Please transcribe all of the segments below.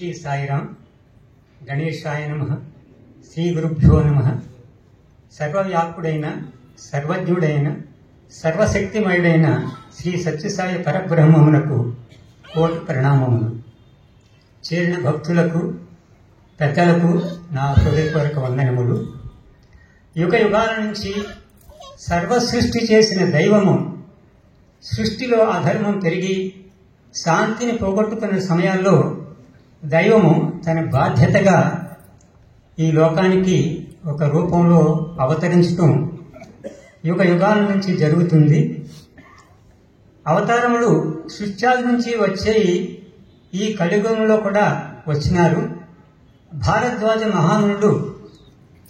శ్రీ సాయిరాం. గణేశాయ నమః. శ్రీ గురుభ్యో నమః. సర్వవ్యాపుడైన, సర్వజ్ఞుడైన, సర్వశక్తిమయుడైన శ్రీ సత్యసాయి పరబ్రహ్మమునకు కోటి ప్రణామములు. చేరిన భక్తులకు, పెద్దలకు నా హృదయపూర్వక వందనములు. యుగ యుగాల నుంచి సర్వ సృష్టి చేసిన దైవము సృష్టిలో అధర్మం పెరిగి శాంతిని పోగొట్టుకున్న సమయాల్లో దైవము తన బాధ్యతగా ఈ లోకానికి ఒక రూపంలో అవతరించటం యుగ యుగాల నుంచి జరుగుతుంది. అవతారములు సృష్ట్యాల నుంచి వచ్చేయి ఈ కలియుగంలో కూడా వచ్చినారు. భారద్వాజ మహామునుడు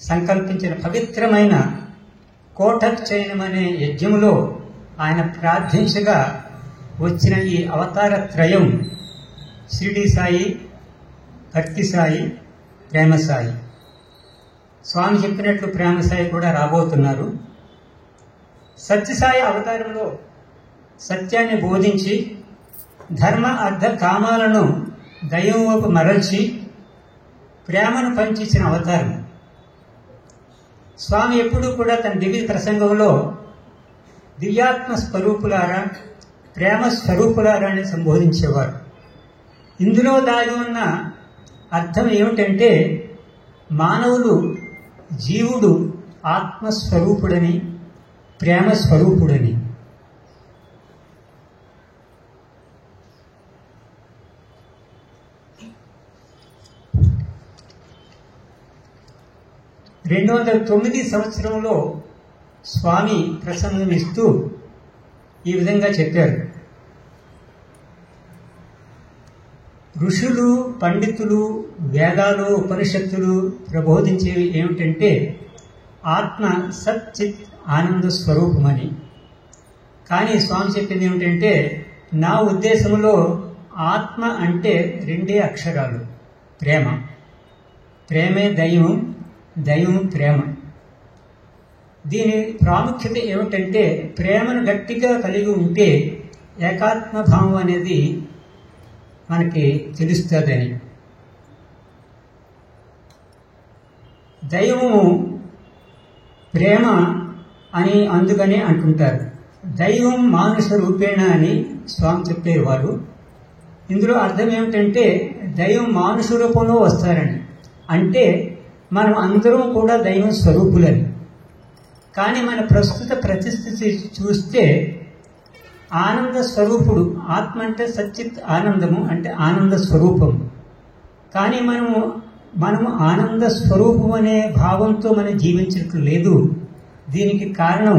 సంకల్పించిన పవిత్రమైన కోటచ్చయనం అనే యజ్ఞములో ఆయన ప్రార్థించగా వచ్చిన ఈ అవతార త్రయం షిరిడి సాయి, భక్తి సాయి, ప్రేమ సాయి. స్వామి చెప్పినట్లు ప్రేమ సాయి కూడా రాబోతున్నారు. సత్యసాయి అవతారంలో సత్యాన్ని బోధించి ధర్మ అర్థ కామాలను దైవం వైపు మరల్చి ప్రేమను పంచించిన అవతారం. స్వామి ఎప్పుడూ కూడా తన దివ్య ప్రసంగంలో దివ్యాత్మ స్వరూపులారా, ప్రేమ స్వరూపులారా అని సంబోధించేవారు. ఇందులో దాగి ఉన్న అర్థం ఏమిటంటే మానవులు, జీవుడు ఆత్మస్వరూపుడని, ప్రేమ స్వరూపుడని. సంవత్సరంలో స్వామి ప్రసంగం ఇస్తూ ఈ విధంగా చెప్పారు. ఋషులు, పండితులు, వేదాలు, ఉపనిషత్తులు ప్రబోధించేవి ఏమిటంటే ఆత్మ సచ్చిత్ ఆనంద స్వరూపమని. కానీ స్వామి చెప్పింది ఏమిటంటే నా ఉద్దేశంలో ఆత్మ అంటే రెండే అక్షరాలు, ప్రేమ. ప్రేమే దైవం, దైవం ప్రేమ. దీని ప్రాముఖ్యత ఏమిటంటే ప్రేమను గట్టిగా కలిగి ఉంటే ఏకాత్మ భావం అనేది మనకి తెలుస్తుందని. దైవము ప్రేమ అని అందుకనే అంటుంటారు. దైవం మానుష రూపేణ అని స్వామి చెప్పేవారు. ఇందులో అర్థం ఏమిటంటే దైవం మానుష రూపంలో వస్తారని. అంటే మనం అందరం కూడా దైవం స్వరూపులని. కానీ మన ప్రస్తుత పరిస్థితి చూస్తే ఆనంద స్వరూపుడు, ఆత్మ అంటే సచ్చిత్ ఆనందము, అంటే ఆనంద స్వరూపం. కానీ మనము ఆనంద స్వరూపం అనే భావంతో మనం జీవించట్లు లేదు. దీనికి కారణం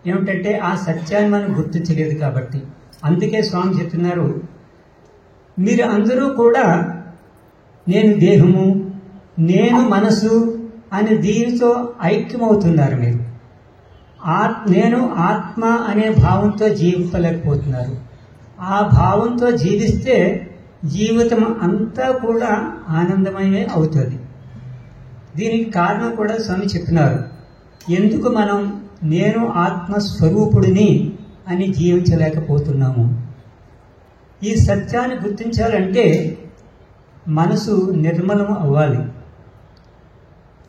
ఏమిటంటే ఆ సత్యాన్ని మనం గుర్తించలేదు కాబట్టి. అందుకే స్వామి చెప్తున్నారు, మీరు అందరూ కూడా నేను దేహము, నేను మనసు అని దీనితో ఐక్యమవుతున్నారు. మీరు నేను ఆత్మ అనే భావంతో జీవించలేకపోతున్నారు. ఆ భావంతో జీవిస్తే జీవితం అంతా కూడా ఆనందమయమే అవుతుంది. దీనికి కారణం కూడా స్వామి చెప్పినారు. ఎందుకు మనం నేను ఆత్మస్వరూపుడిని అని జీవించలేకపోతున్నాము? ఈ సత్యాన్ని గుర్తించాలంటే మనసు నిర్మలం అవ్వాలి.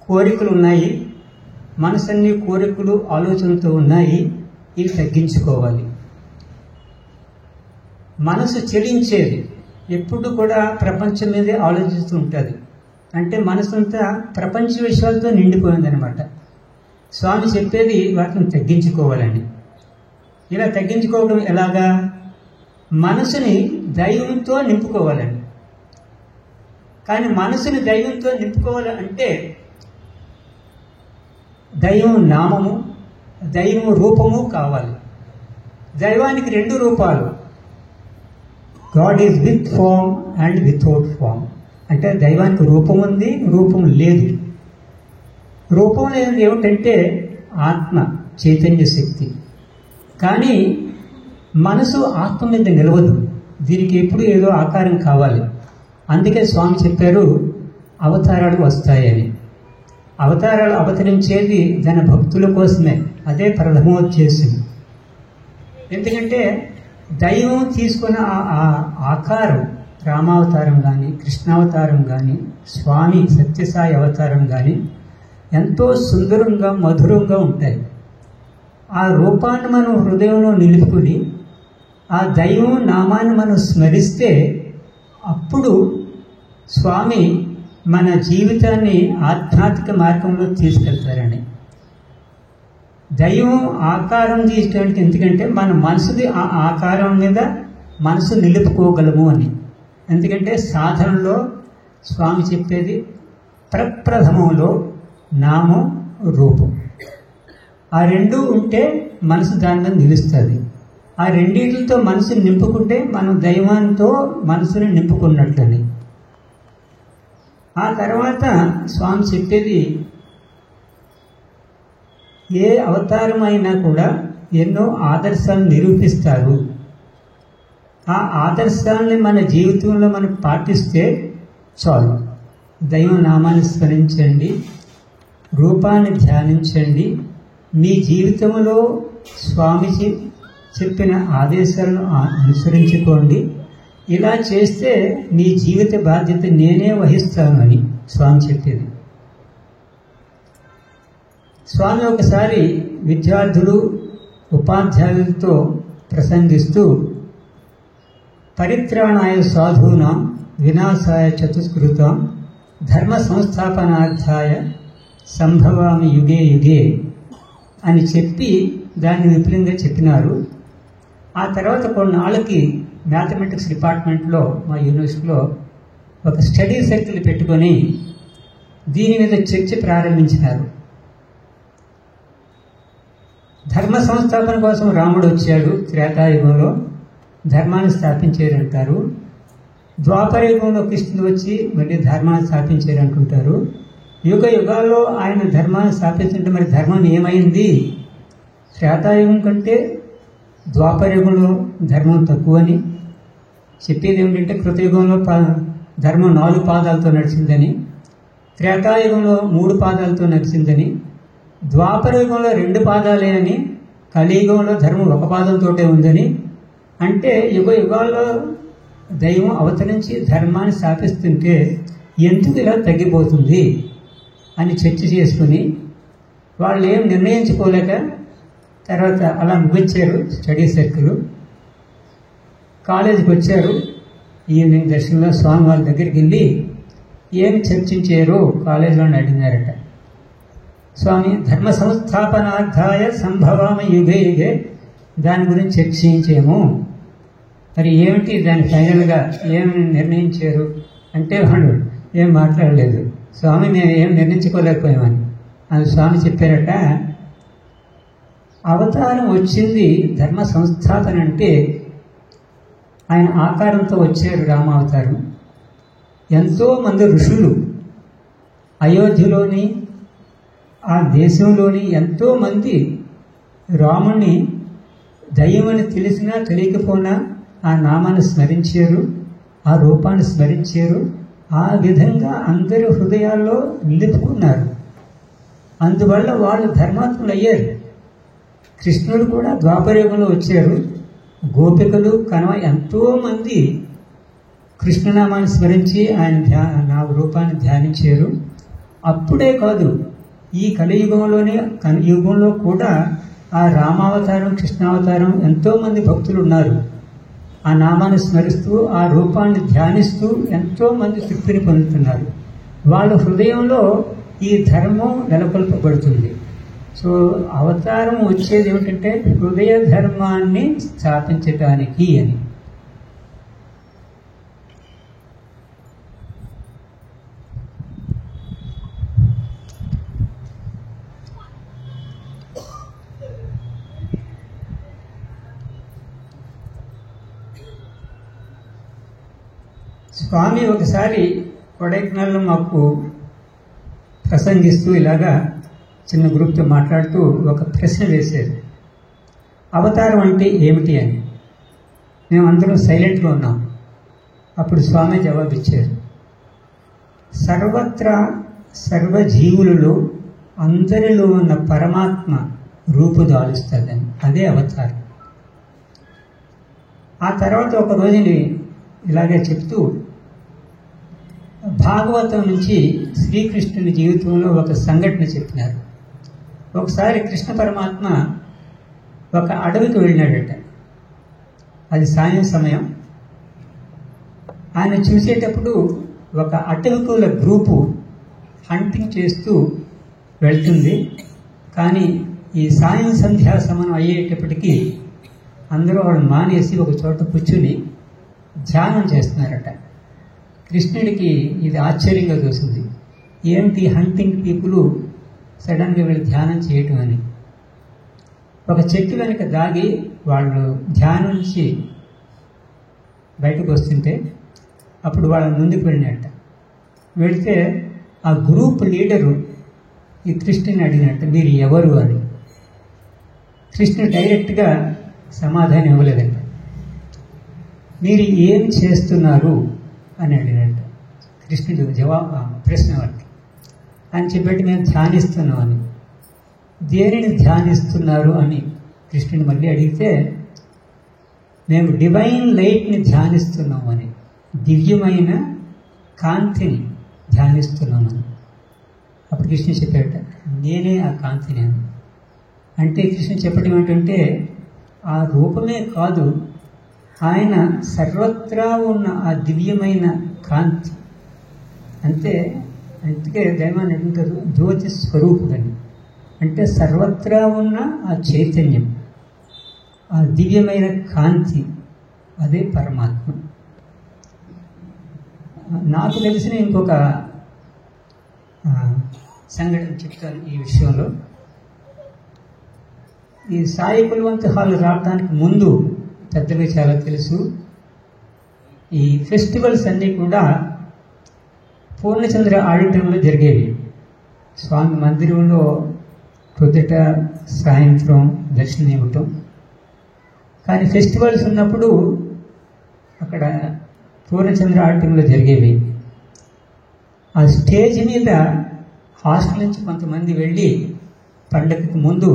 కోరికలు ఉన్నాయి, మనసన్ని కోరికలు, ఆలోచనలతో ఉన్నాయి. ఇవి తగ్గించుకోవాలి. మనసు చెలించేది, ఎప్పుడు కూడా ప్రపంచం మీదే ఆలోచిస్తూ ఉంటుంది. అంటే మనసంతా ప్రపంచ విషయాలతో నిండిపోయిందనమాట. స్వామి చెప్పేది వాటిని తగ్గించుకోవాలండి. ఇలా తగ్గించుకోవడం ఎలాగా? మనసుని దైవంతో నింపుకోవాలండి. కానీ మనసుని దైవంతో నింపుకోవాలంటే దైవం నామము, దైవం రూపము కావాలి. దైవానికి రెండు రూపాలు, God is with form and without form. అంటే దైవానికి రూపం ఉంది, రూపం లేదు. రూపం అనేది ఏమిటంటే ఆత్మ, చైతన్య శక్తి. కానీ మనసు ఆత్మ మీద నిలవదు. దీనికి ఎప్పుడు ఏదో ఆకారం కావాలి. అందుకే స్వామి చెప్పారు అవతారాలు వస్తాయని. అవతారాలు అవతరించేది తన భక్తుల కోసమే. అదే ప్రథమోద్దేశం. ఎందుకంటే దైవం తీసుకున్న ఆ ఆకారం రామావతారం కానీ, కృష్ణావతారం కానీ, స్వామి సత్యసాయి అవతారం కానీ ఎంతో సుందరంగా మధురంగా ఉంటాయి. ఆ రూపాన్ని మనం హృదయంలో నిలుపుకుని ఆ దైవం నామాన్ని మనం స్మరిస్తే అప్పుడు స్వామి మన జీవితాన్ని ఆధ్యాత్మిక మార్గంలో తీసుకెళ్తారని. దైవం ఆకారం తీసుకోవడానికి ఎందుకంటే మన మనసుది ఆ ఆకారం మీద మనసు నిలుపుకోగలము అని. ఎందుకంటే సాధనలో స్వామి చెప్పేది ప్రప్రథమంలో నామం రూపం, ఆ రెండు ఉంటే మనసు దాని మీద నిలుస్తుంది. ఆ రెండింటితో మనసుని నింపుకుంటే మనం దైవంతో మనసుని నింపుకున్నట్లని. ఆ తర్వాత స్వామి చెప్పేది ఏ అవతారం అయినా కూడా ఎన్నో ఆదర్శాలను నిరూపిస్తారు. ఆ ఆదర్శాలని మన జీవితంలో మనం పాటిస్తే చాలు. దైవ నామాన్ని స్మరించండి, రూపాన్ని ధ్యానించండి, మీ జీవితంలో స్వామి చెప్పిన ఆదేశాలను అనుసరించుకోండి. ఇలా చేస్తే మీ జీవిత బాధ్యత నేనే వహిస్తాను అని స్వామి చెప్పేది. స్వామి ఒకసారి విద్యార్థులు ఉపాధ్యాయులతో ప్రసంగిస్తూ పరిత్రాణాయ సాధూనాం వినాశాయ చతుష్కృతాం ధర్మ సంస్థాపనార్థాయ సంభవామి యుగే యుగే అని చెప్పి దాన్ని విపులంగా చెప్పినారు. ఆ తర్వాత కొన్నాళ్ళకి మ్యాథమెటిక్స్ డిపార్ట్మెంట్లో మా యూనివర్సిటీలో ఒక స్టడీ సర్కిల్ పెట్టుకొని దీని మీద చర్చ ప్రారంభించినారు. ధర్మ సంస్థాపన కోసం రాముడు వచ్చాడు, త్రేతాయుగంలో ధర్మాన్ని స్థాపించారంటారు. ద్వాపరయుగంలో కృష్ణుడు వచ్చి మళ్ళీ ధర్మాన్ని స్థాపించారంటుంటారు. యుగ యుగాల్లో ఆయన ధర్మాన్ని స్థాపించుంటే మరి ధర్మం ఏమైంది? త్రేతాయుగం కంటే ద్వాపరయుగంలో ధర్మం తక్కువని చెప్పేది ఏమిటంటే కృతయుగంలో ధర్మం 4 పాదాలతో నడిచిందని, త్రేతాయుగంలో 3 పాదాలతో నడిచిందని, ద్వాపరయుగంలో 2 పాదాలే అని, కలియుగంలో ధర్మం 1 పాదంతోటే ఉందని. అంటే యుగ యుగాల్లో దైవం అవతరించి ధర్మాన్ని స్థాపిస్తుంటే ఎందుకు ఇలా తగ్గిపోతుంది అని చర్చ చేసుకుని వాళ్ళు ఏం నిర్ణయించుకోలేక తర్వాత అలా ముగించారు స్టడీ సర్కిల్. కాలేజీకి వచ్చారు. ఈవినింగ్ దర్శనంలో స్వామి వాళ్ళ దగ్గరికి వెళ్ళి ఏం చర్చించారు కాలేజీలో అడిగినారట. స్వామి ధర్మ సంస్థాపనార్థాయ సంభవామ యుగే యుగే దాని గురించి చర్చించేమో, మరి ఏమిటి దాని ఫైనల్గా ఏమి నిర్ణయించారు అంటే వాళ్ళు ఏం మాట్లాడలేదు. స్వామి మేము ఏం నిర్ణయించుకోలేకపోయామని అది స్వామి చెప్పారట. అవతారం వచ్చింది ధర్మ సంస్థాపన అంటే ఆయన ఆకారంతో వచ్చారు రామావతారం. ఎంతోమంది ఋషులు అయోధ్యలోని ఆ దేశంలోని ఎంతోమంది రాముణ్ణి దైవమని తెలిసినా తెలియకపోయినా ఆ నామాన్ని స్మరించారు, ఆ రూపాన్ని స్మరించారు. ఆ విధంగా అందరి హృదయాల్లో నిలుపుకున్నారు. అందువల్ల వాళ్ళు ధర్మాత్ములు అయ్యారు. కృష్ణుడు కూడా ద్వాపరయుగంలో వచ్చారు. గోపికలు కనవ ఎంతోమంది కృష్ణనామాన్ని స్మరించి ఆయన నా రూపాన్ని ధ్యానించారు. అప్పుడే కాదు, ఈ కలియుగంలోనే యుగంలో కూడా ఆ రామావతారం కృష్ణావతారం ఎంతోమంది భక్తులు ఉన్నారు. ఆ నామాన్ని స్మరిస్తూ ఆ రూపాన్ని ధ్యానిస్తూ ఎంతోమంది తృప్తిని పొందుతున్నారు. వాళ్ళ హృదయంలో ఈ ధర్మం నెలకొల్పబడుతుంది. సో అవతారం వచ్చేది ఏమిటంటే హృదయ ధర్మాన్ని స్థాపించటానికి అని. స్వామి ఒకసారి కొడైకెనాల్లో మాకు ప్రసంగిస్తూ ఇలాగా చిన్న గ్రూప్తో మాట్లాడుతూ ఒక ప్రశ్న వేశారు, అవతారం అంటే ఏమిటి అని. మేమందరం సైలెంట్గా ఉన్నాం. అప్పుడు స్వామి జవాబిచ్చారు, సర్వత్రా సర్వజీవులలో అందరిలో ఉన్న పరమాత్మ రూపుదాలుస్తుందని, అదే అవతారం. ఆ తర్వాత ఒక రోజుని ఇలాగే చెప్తూ భాగవతం నుంచి శ్రీకృష్ణుని జీవితంలో ఒక సంఘటన చెప్పినారు. ఒకసారి కృష్ణ పరమాత్మ ఒక అడవికి వెళ్ళినాడట. అది సాయం సమయం. ఆయన చూసేటప్పుడు ఒక అటవికుల గ్రూపు హంటింగ్ చేస్తూ వెళ్తుంది. కానీ ఈ సాయం సంధ్యా సమయం అయ్యేటప్పటికీ అందరూ వాళ్ళు మానేసి ఒక చోట కూర్చుని ధ్యానం చేస్తున్నారట. కృష్ణుడికి ఇది ఆశ్చర్యంగా చూసింది. ఏంటి హంటింగ్ పీపుల్ సడన్గా వీళ్ళు ధ్యానం చేయటం అని. ఒక చెట్టు వెనుక దాగి వాళ్ళు ధ్యానం నుంచి బయటకు వస్తుంటే అప్పుడు వాళ్ళ ముందుకు వెళ్ళినట్ట. వెళితే ఆ గ్రూప్ లీడరు ఈ కృష్ణుని అడిగినట్ట, మీరు ఎవరు అని. కృష్ణుడు డైరెక్ట్గా సమాధానం ఇవ్వలేదంట. మీరు ఏం చేస్తున్నారు అని అడిగినట్ట. కృష్ణుడు ప్రశ్న వారికి అని చెప్పేటి మేము ధ్యానిస్తున్నాం అని. దేనిని ధ్యానిస్తున్నారు అని కృష్ణుని మళ్ళీ అడిగితే మేము డివైన్ లైట్ని ధ్యానిస్తున్నాం అని, దివ్యమైన కాంతిని ధ్యానిస్తున్నామని. అప్పుడు కృష్ణుడు చెప్పాడట, నేనే ఆ కాంతిని అని. అంటే కృష్ణుడు చెప్పడం ఏంటంటే ఆ రూపమే కాదు, ఆయన సర్వత్రా ఉన్న ఆ దివ్యమైన కాంతి. అందుకే దైవాన్ని అంటారు జ్యోతి స్వరూపుడని. అంటే సర్వత్రా ఉన్న ఆ చైతన్యం, ఆ దివ్యమైన కాంతి, అదే పరమాత్మ. నాకు తెలిసిన ఇంకొక సంఘటన చెప్తాను ఈ విషయంలో. ఈ సాయి కుల్వంత్ హాల్ రావడానికి ముందు పెద్దగా చాలా తెలుసు. ఈ ఫెస్టివల్స్ అన్నీ కూడా పూర్ణచంద్ర ఆడిటోరియంలో జరిగేవి. స్వామి మందిరంలో పొద్దుట సాయంత్రం దర్శనం ఇవ్వటం. కానీ ఫెస్టివల్స్ ఉన్నప్పుడు అక్కడ పూర్ణచంద్ర ఆడిటోరియంలో జరిగేవి. ఆ స్టేజ్ మీద హాస్టల్ నుంచి కొంతమంది వెళ్ళి పండగకి ముందు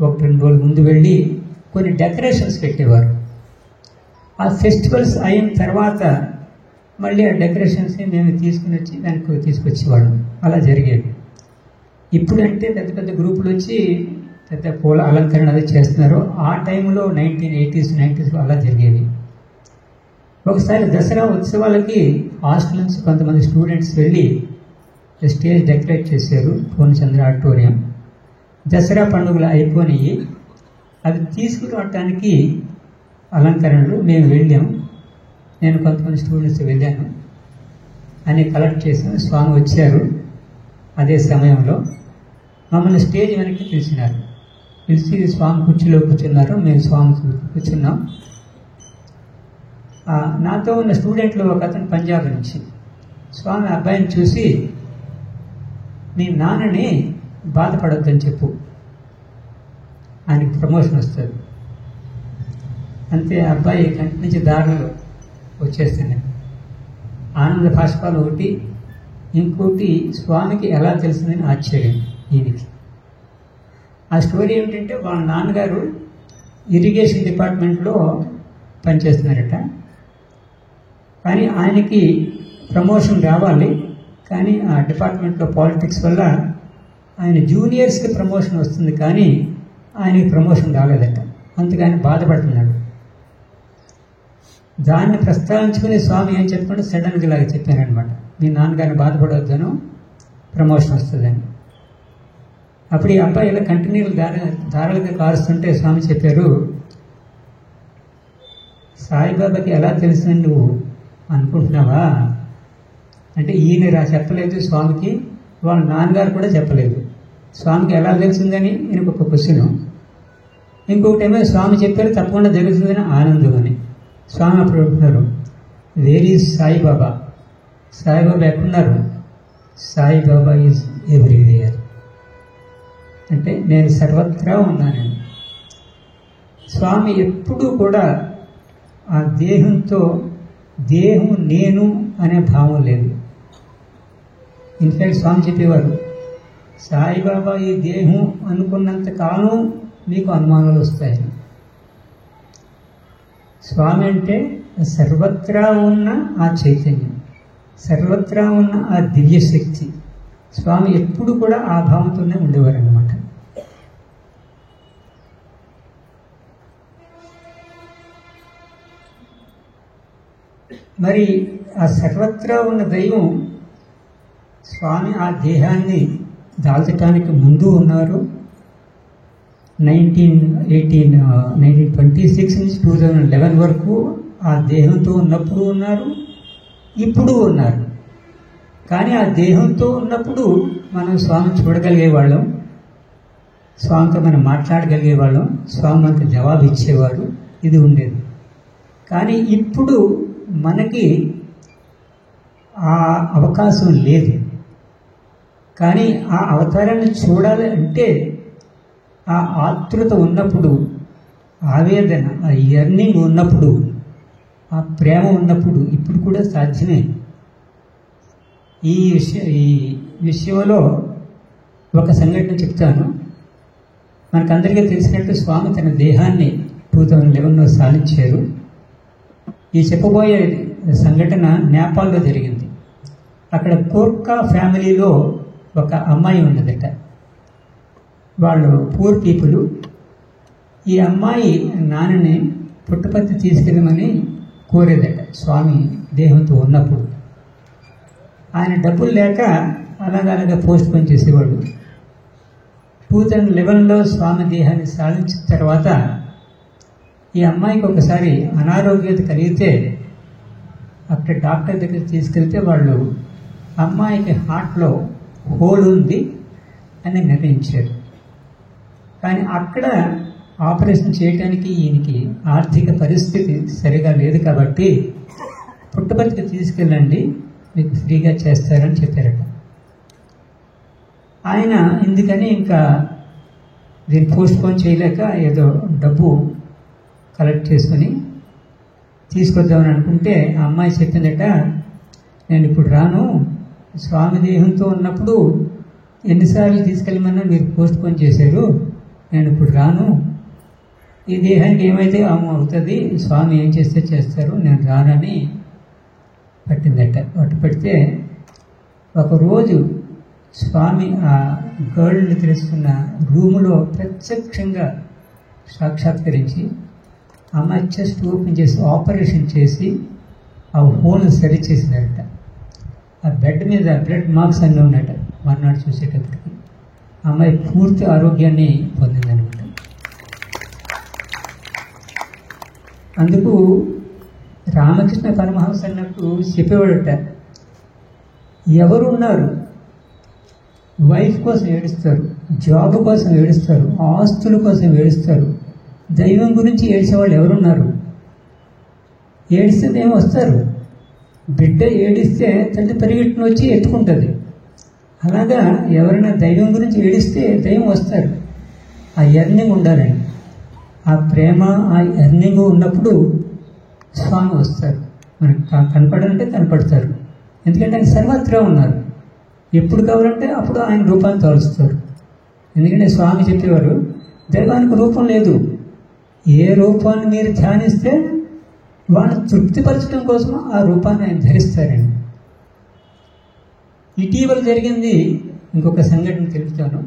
1-2 రోజుల ముందు వెళ్ళి కొన్ని డెకరేషన్స్ పెట్టేవారు. ఆ ఫెస్టివల్స్ అయిన తర్వాత మళ్ళీ ఆ డెకరేషన్స్ని మేము తీసుకుని వచ్చి దానికి తీసుకొచ్చేవాళ్ళం. అలా జరిగేది. ఇప్పుడంటే పెద్ద పెద్ద గ్రూపులు వచ్చి పెద్ద పూల అలంకరణ అది చేస్తున్నారు. ఆ టైంలో 1980s 90s అలా జరిగేది. ఒకసారి దసరా ఉత్సవాలకి హాస్టల్ నుంచి కొంతమంది స్టూడెంట్స్ వెళ్ళి స్టేజ్ డెకరేట్ చేశారు పూర్ణచంద్ర ఆడిటోరియం. దసరా పండుగలు అయిపోయినాయి. అవి తీసుకురావటానికి అలంకరణలు మేము వెళ్ళాము. నేను కొంతమంది స్టూడెంట్స్ వెళ్ళాను. అని కలెక్ట్ చేసాను. స్వామి వచ్చారు. అదే సమయంలో మమ్మల్ని స్టేజ్ వెనక్కి పిలిచినారు. పిలిచి స్వామి కుర్చీలో కూర్చున్నారు. మేము స్వామి కూర్చున్నాం. నాతో ఉన్న స్టూడెంట్లో ఒక అతను పంజాబ్ నుంచి. స్వామి అబ్బాయిని చూసి, మీ నాన్నని బాధపడొద్దని చెప్పు, ఆయనకి ప్రమోషన్ వస్తుంది. అంతే. అబ్బాయి కంటి నుంచి దారిలో వచ్చేస్తున్నాయి. ఆనంద భాష్పాలు ఒకటి, ఇంకోటి స్వామికి ఎలా తెలిసిందని ఆశ్చర్యం ఈయనకి. ఆ స్టోరీ ఏమిటంటే వాళ్ళ నాన్నగారు ఇరిగేషన్ డిపార్ట్మెంట్లో పనిచేస్తున్నారట. కానీ ఆయనకి ప్రమోషన్ రావాలి. కానీ ఆ డిపార్ట్మెంట్లో పాలిటిక్స్ వల్ల ఆయన జూనియర్స్కి ప్రమోషన్ వస్తుంది, కానీ ఆయనకి ప్రమోషన్ రాలేదట. అందుకని బాధపడుతున్నాడు. దాన్ని ప్రస్తావించుకుని స్వామి ఏం చెప్పకుండా సడన్గా ఇలాగా చెప్పారనమాట, మీ నాన్నగారిని బాధపడవద్దను, ప్రమోషన్ వస్తుందని. అప్పుడు ఈ అబ్బాయి ఇలా కంటిన్యూ దారాలుగా కారుస్తుంటే స్వామి చెప్పారు, సాయిబాబాకి ఎలా తెలిసిందని నువ్వు అనుకుంటున్నావా అంటే, ఈయన చెప్పలేదు స్వామికి, వాళ్ళ నాన్నగారు కూడా చెప్పలేదు. స్వామికి ఎలా తెలిసిందని ఈయనకు ఒక క్వశ్చన్. ఇంకొకటి ఏమో స్వామి చెప్పారు తప్పకుండా జరుగుతుందని ఆనందం అని. స్వామి అప్పుడు అంటున్నారు, వేర్ ఈజ్ సాయిబాబా? సాయిబాబా ఎక్కడున్నారు? Saibaba is everywhere. అంటే నేను సర్వత్రా ఉన్నానని. స్వామి ఎప్పుడూ కూడా ఆ దేహంతో, దేహం నేను అనే భావం లేదు. ఇన్ఫ్యాక్ట్ స్వామి చెప్పేవారు, సాయిబాబా ఈ దేహం అనుకున్నంత కాలం మీకు అనుమానాలు వస్తాయని. స్వామి అంటే సర్వత్రా ఉన్న ఆ చైతన్యం, సర్వత్రా ఉన్న ఆ దివ్యశక్తి. స్వామి ఎప్పుడు కూడా ఆ భావంతోనే ఉండేవారు అన్నమాట. మరి ఆ సర్వత్రా ఉన్న దైవం స్వామి ఆ దేహాన్ని దాల్చడానికి ముందు ఉన్నారు. 1926 నుంచి 2011 వరకు ఆ దేహంతో ఉన్నప్పుడు ఉన్నారు, ఇప్పుడు ఉన్నారు. కానీ ఆ దేహంతో ఉన్నప్పుడు మనం స్వామిని చూడగలిగేవాళ్ళం, స్వామితో మనం మాట్లాడగలిగేవాళ్ళం, స్వామి మనకు జవాబు ఇచ్చేవారు, ఇది ఉండేది. కానీ ఇప్పుడు మనకి ఆ అవకాశం లేదు. కానీ ఆ అవతారాన్ని చూడాలి అంటే ఆ ఆతృత ఉన్నప్పుడు, ఆవేదన, ఆ యర్నింగ్ ఉన్నప్పుడు, ఆ ప్రేమ ఉన్నప్పుడు ఇప్పుడు కూడా సాధ్యమే. ఈ విషయంలో ఒక సంఘటన చెప్తాను. మనకందరికీ తెలిసినట్టు స్వామి తన దేహాన్ని 2011లో సాధించారు. ఈ చెప్పబోయే సంఘటన నేపాల్లో జరిగింది. అక్కడ కోర్కా ఫ్యామిలీలో ఒక అమ్మాయి ఉన్నదట. వాళ్ళు పూర్ పీపుల్. ఈ అమ్మాయి నాన్నని పుట్టపర్తి తీసుకెళ్ళమని కోరేదట స్వామి దేహంతో ఉన్నప్పుడు. ఆయన డబ్బులు లేక అలాగలాగా పోస్ట్ పోన్ చేసేవాడు. 2011లో స్వామి దేహాన్ని సాధించిన తర్వాత ఈ అమ్మాయికి ఒకసారి అనారోగ్యత కలిగితే అక్కడ డాక్టర్ దగ్గర తీసుకెళ్తే వాళ్ళు అమ్మాయికి హార్ట్లో హోల్ ఉంది అని నిర్ణయించారు. కానీ అక్కడ ఆపరేషన్ చేయడానికి ఈయనకి ఆర్థిక పరిస్థితి సరిగా లేదు కాబట్టి పుట్టపర్తికి తీసుకెళ్ళండి, మీకు ఫ్రీగా చేస్తారని చెప్పారట. ఆయన ఎందుకని ఇంకా దీన్ని పోస్ట్ పోన్ చేయలేక ఏదో డబ్బు కలెక్ట్ చేసుకుని తీసుకొద్దామని అనుకుంటే ఆ అమ్మాయి చెప్పిందట, నేను ఇప్పుడు రాను, స్వామి దేహంతో ఉన్నప్పుడు ఎన్నిసార్లు తీసుకెళ్ళమన్నా మీరు పోస్ట్ పోన్ చేశారు, నేను ఇప్పుడు రాను, ఈ దేహానికి ఏమైతే అవుతుంది, స్వామి ఏం చేస్తే చేస్తారు, నేను రానని పట్టిందట. పట్టు పెడితే ఒకరోజు స్వామి ఆ గర్ల్ని తెలుసుకున్న రూములో ప్రత్యక్షంగా సాక్షాత్కరించి అమ్మాయి చెస్ట్ ఓపెన్ చేసి ఆపరేషన్ చేసి ఆ హోల్ని సరి చేసినారట. ఆ బెడ్ మీద బ్లడ్ మార్క్స్ అన్నీ ఉన్నట. మర్నాడు చూసేటప్పటికి అమ్మాయి పూర్తి ఆరోగ్యాన్ని పొందిందనమాట. అందుకు రామకృష్ణ పరమహంస అన్నట్టు చెప్పేవాడట, ఎవరున్నారు వైఫ్ కోసం ఏడుస్తారు, జాబ్ కోసం ఏడుస్తారు, ఆస్తుల కోసం ఏడుస్తారు, దైవం గురించి ఏడ్చేవాళ్ళు ఎవరున్నారు? ఏడిస్తే ఏమో వస్తారు. బిడ్డ ఏడిస్తే తల్లి పరిగెట్టును వచ్చి ఎత్తుకుంటుంది. అలాగా ఎవరైనా దైవం గురించి ఏడిస్తే దైవం వస్తారు. ఆ ఎర్నింగ్ ఉండాలండి. ఆ ప్రేమ, ఆ ఎర్నింగ్ ఉన్నప్పుడు స్వామి వస్తారు. మనకు కనపడాలంటే కనపడతారు. ఎందుకంటే ఆయన సర్వత్రా ఉన్నారు. ఎప్పుడు కావాలంటే అప్పుడు ఆయన రూపాన్ని తోలుస్తారు. ఎందుకంటే స్వామి చెప్పేవారు, దైవానికి రూపం లేదు, ఏ రూపాన్ని మీరు ధ్యానిస్తే వాళ్ళని తృప్తిపరచడం కోసం ఆ రూపాన్ని ఆయన ధరిస్తారండి. ఇటీవల జరిగింది ఇంకొక సంఘటన తెలుపుతాను.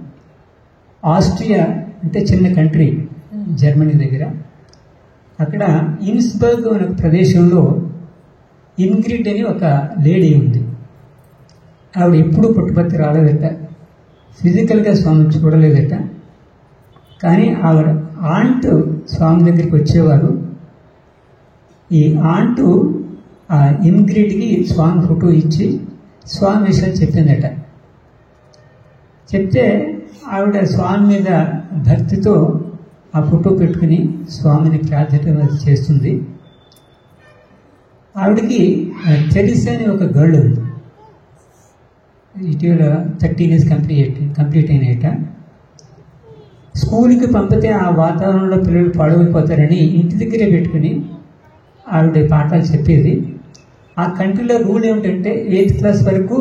ఆస్ట్రియా అంటే చిన్న కంట్రీ, జర్మనీ దగ్గర. అక్కడ ఇన్స్బర్గ్ అనే ప్రదేశంలో ఇంగ్రిడ్ అని ఒక లేడీ ఉంది. ఆవిడ ఎప్పుడూ పుట్టపర్తి రాలేదట, ఫిజికల్గా స్వామి చూడలేదట. కానీ ఆవిడ ఆంట్ స్వామి దగ్గరికి వచ్చేవారు. ఈ ఆంటు ఆ ఇంగ్రిడ్కి స్వామి ఫోటో ఇచ్చి స్వామి విషయాలు చెప్పిందట. చెప్తే ఆవిడ స్వామి మీద భక్తితో ఆ ఫోటో పెట్టుకుని స్వామిని ప్రార్థన చేస్తుంది. ఆవిడకి తెరిసా అని ఒక గర్ల్ ఉంది. ఇటీవల 13 years కంప్లీట్ అయినాయట. స్కూల్కి పంపితే ఆ వాతావరణంలో పిల్లలు పాడైపోతారని ఇంటి దగ్గరే పెట్టుకుని ఆవిడ పాఠాలు చెప్పేది. ఆ కంట్రీలో రూల్ ఏమిటంటే 8th class వరకు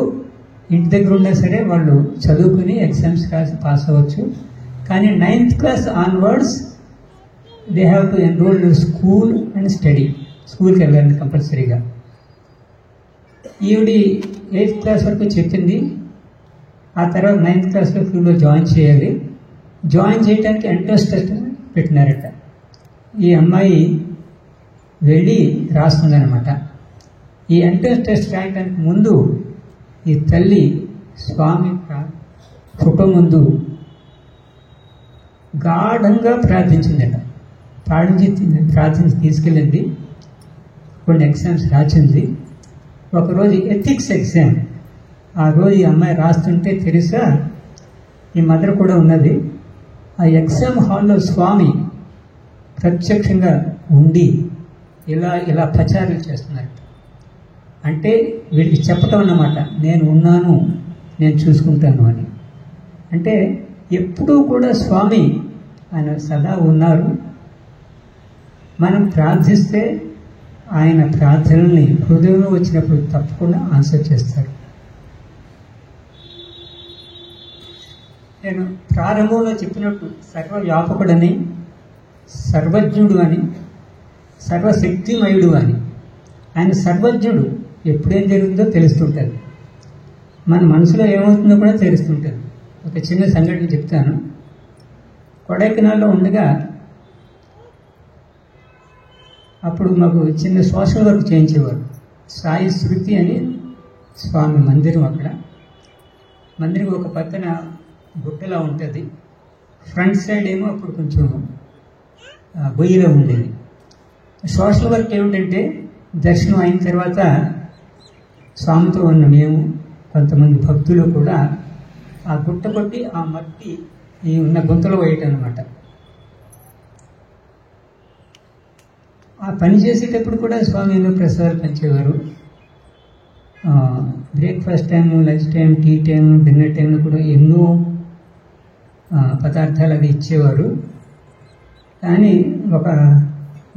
ఇంటి దగ్గర ఉన్నా సరే వాళ్ళు చదువుకుని ఎగ్జామ్స్ రాసి పాస్ అవ్వచ్చు. కానీ 9th class onwards they have to enrol in school and study. స్కూల్కి వెళ్ళాలి కంపల్సరీగా. ఈవిడి 8th క్లాస్ వరకు చెప్పింది. ఆ తర్వాత 9th క్లాస్లో స్కూల్లో జాయిన్ చేయాలి. జాయిన్ చేయడానికి ఎంట్రన్స్ టెస్ట్ పెట్టినారట. ఈ అమ్మాయి వెళ్ళి రాస్తుందన్నమాట. ఈ ఎంట్రన్స్ టెస్ట్ రాయడానికి ముందు ఈ తల్లి స్వామి ఫోటో ముందు గాఢంగా ప్రార్థించిందట. ప్రార్థించి తీసుకెళ్ళింది. కొన్ని ఎగ్జామ్స్ రాసింది. ఒకరోజు ఎథిక్స్ ఎగ్జామ్. ఆ రోజు ఈ అమ్మాయి రాస్తుంటే తెరిసా ఈ మదర్ కూడా ఉన్నది. ఆ ఎగ్జామ్ హాల్లో స్వామి ప్రత్యక్షంగా ఉండి ఇలా ప్రచారం చేస్తున్నారు. అంటే వీడికి చెప్పటం అన్నమాట, నేను ఉన్నాను, నేను చూసుకుంటాను అని. అంటే ఎప్పుడూ కూడా స్వామి ఆయన సదా ఉన్నారు. మనం ప్రార్థిస్తే ఆయన ప్రార్థనల్ని హృదయంలో వచ్చినప్పుడు తప్పకుండా ఆన్సర్ చేస్తారు. నేను ప్రారంభంలో చెప్పినట్టు సర్వవ్యాపకుడని, సర్వజ్ఞుడు అని, సర్వశక్తిమయుడు అని. ఆయన సర్వజ్ఞుడు. ఎప్పుడేం జరుగుతుందో తెలుస్తుంటుంది. మన మనసులో ఏమవుతుందో కూడా తెలుస్తుంటుంది. ఒక చిన్న సంఘటన చెప్తాను. కొడైకెనాల్లో ఉండగా అప్పుడు మాకు చిన్న సోషల్ వర్క్ చేయించేవారు. సాయి శృతి అని స్వామి మందిరం. అక్కడ మందిరం ఒక పక్కన గుట్టలా ఉంటుంది. ఫ్రంట్ సైడ్ ఏమో అప్పుడు కొంచెం గొయ్యిలో ఉండేది. సోషల్ వర్క్ ఏమిటంటే దర్శనం అయిన తర్వాత స్వామితో ఉన్న మేము కొంతమంది భక్తులు కూడా ఆ గుట్ట కొట్టి ఆ మట్టి ఈ ఉన్న గుంతలో వేయటం అనమాట. ఆ పని చేసేటప్పుడు కూడా స్వామి ఎన్నో ప్రసాదాలు పంచేవారు. Breakfast time, lunch time, tea time, dinner టైంలో కూడా ఎన్నో పదార్థాలు అవి ఇచ్చేవారు. కానీ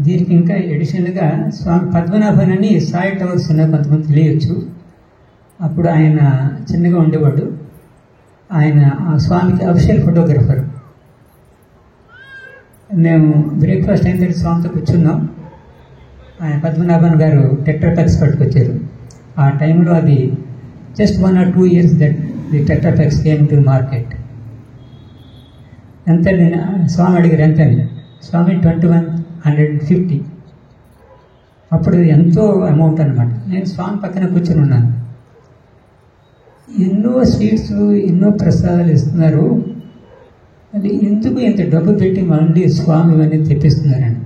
దీనికి ఇంకా ఎడిషనల్గా స్వామి పద్మనాభన్ అని సాయి టవర్స్ ఉన్న కొంతమంది తెలియచ్చు. అప్పుడు ఆయన చిన్నగా ఉండేవాడు. ఆయన ఆ స్వామికి అఫీషియల్ ఫోటోగ్రఫర్. మేము బ్రేక్ఫాస్ట్ అయిన తర్వాత స్వామితో కూర్చున్నాం. ఆయన పద్మనాభన్ గారు టెట్రాపాక్స్ పట్టుకొచ్చారు. ఆ టైంలో అది just 1 or 2 years that the Tetra Paks came to market. ఎంత స్వామి అడిగారు ఎంత అని. స్వామి 2150. అప్పుడు ఎంతో అమౌంట్ అనమాట. నేను స్వామి పక్కన కూర్చొని ఉన్నాను. ఎన్నో స్వీట్స్, ఎన్నో ప్రసాదాలు ఇస్తున్నారు, అది ఎందుకు ఇంత డబ్బు పెట్టి మళ్ళీ స్వామి ఇవన్నీ తెప్పిస్తున్నారని.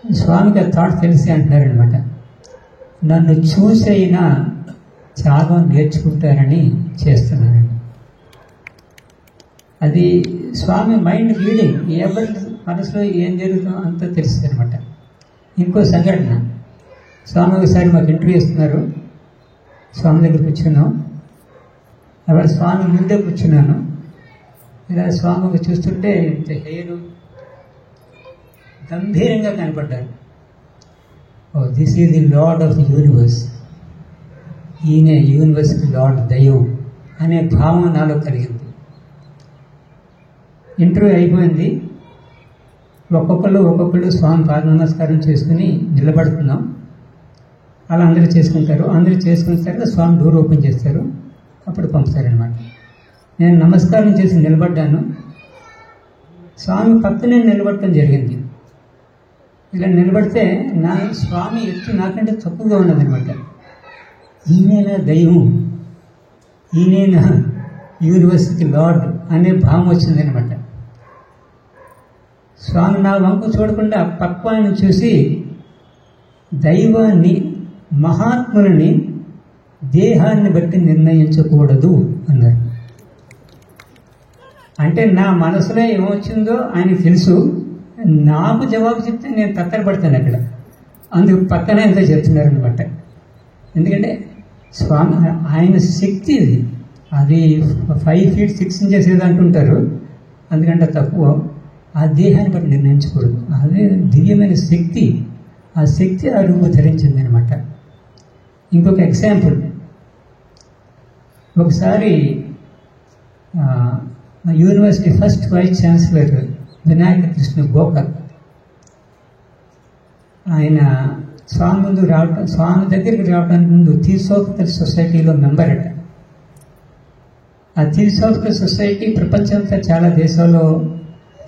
స్వామికి ఆ థాట్ తెలిసి అంటున్నారనమాట, నన్ను చూసైనా త్యాగం నేర్చుకుంటారని చేస్తున్నారని. అది స్వామి మైండ్ రీడింగ్. ఎవరి మనసులో ఏం జరుగుతుందో అంతా తెలుస్తుంది అనమాట. ఇంకో సంఘటన, స్వామి ఒకసారి మాకు ఇంటర్వ్యూ ఇస్తున్నారు. స్వామి దగ్గర కూర్చున్నాం. అక్కడ స్వామి ముందే కూర్చున్నాను. ఇలా స్వామికి చూస్తుంటే ఇంత హెయిర్ గంభీరంగా కనపడ్డారు. Oh this is the lord of the universe, ఈయనే యూనివర్స్కి లార్డ్, దైవం అనే భావం నాలో కలిగింది. ఇంటర్వ్యూ అయిపోయింది. ఒక్కొక్కళ్ళు స్వామి పాద నమస్కారం చేసుకుని నిలబడుతున్నాం. అలా అందరూ చేసుకుంటారు. అందరూ చేసుకున్న తర్వాత స్వామి డోర్ ఓపెన్ చేస్తారు. అప్పుడు పంపుతారనమాట. నేను నమస్కారం చేసి నిలబడ్డాను. స్వామి పక్కనే నిలబడటం జరిగింది. ఇలా నిలబడితే నా స్వామి ఎత్తు నాకంటే తక్కువగా ఉన్నదనమాట. ఈయనైనా దైవం, ఈయనైనా యూనివర్స్కి లార్డ్ అనే భావం వచ్చిందనమాట. స్వామి నా వంపు చూడకుండా పక్వాన్ని చూసి, దైవాన్ని, మహాత్ములని దేహాన్ని బట్టి నిర్ణయించకూడదు అన్నారు. అంటే నా మనసులో ఏమొచ్చిందో ఆయనకు తెలుసు. నాకు జవాబు చెప్తే నేను తత్తరపడతాను అక్కడ. అందుకు పక్కన ఎంత చెప్తున్నారనమాట. ఎందుకంటే స్వామి ఆయన శక్తి ఇది. అది 5 feet 6 inches ఏదో అంటుంటారు, అందుకంటే తక్కువ. ఆ దేహాన్ని బట్టి నిర్ణయించకూడదు. అదే దివ్యమైన శక్తి. ఆ శక్తి ఆ రూపు ధరించింది అనమాట. ఇంకొక ఎగ్జాంపుల్, ఒకసారి university first vice chancellor Vinayaka Krishna Gokal ఆయన స్వామి దగ్గరికి రావడానికి ముందు థియోసాఫికల్ సొసైటీలో మెంబర్ అట. ఆ థియోసాఫికల్ సొసైటీ ప్రపంచంతో చాలా దేశాల్లో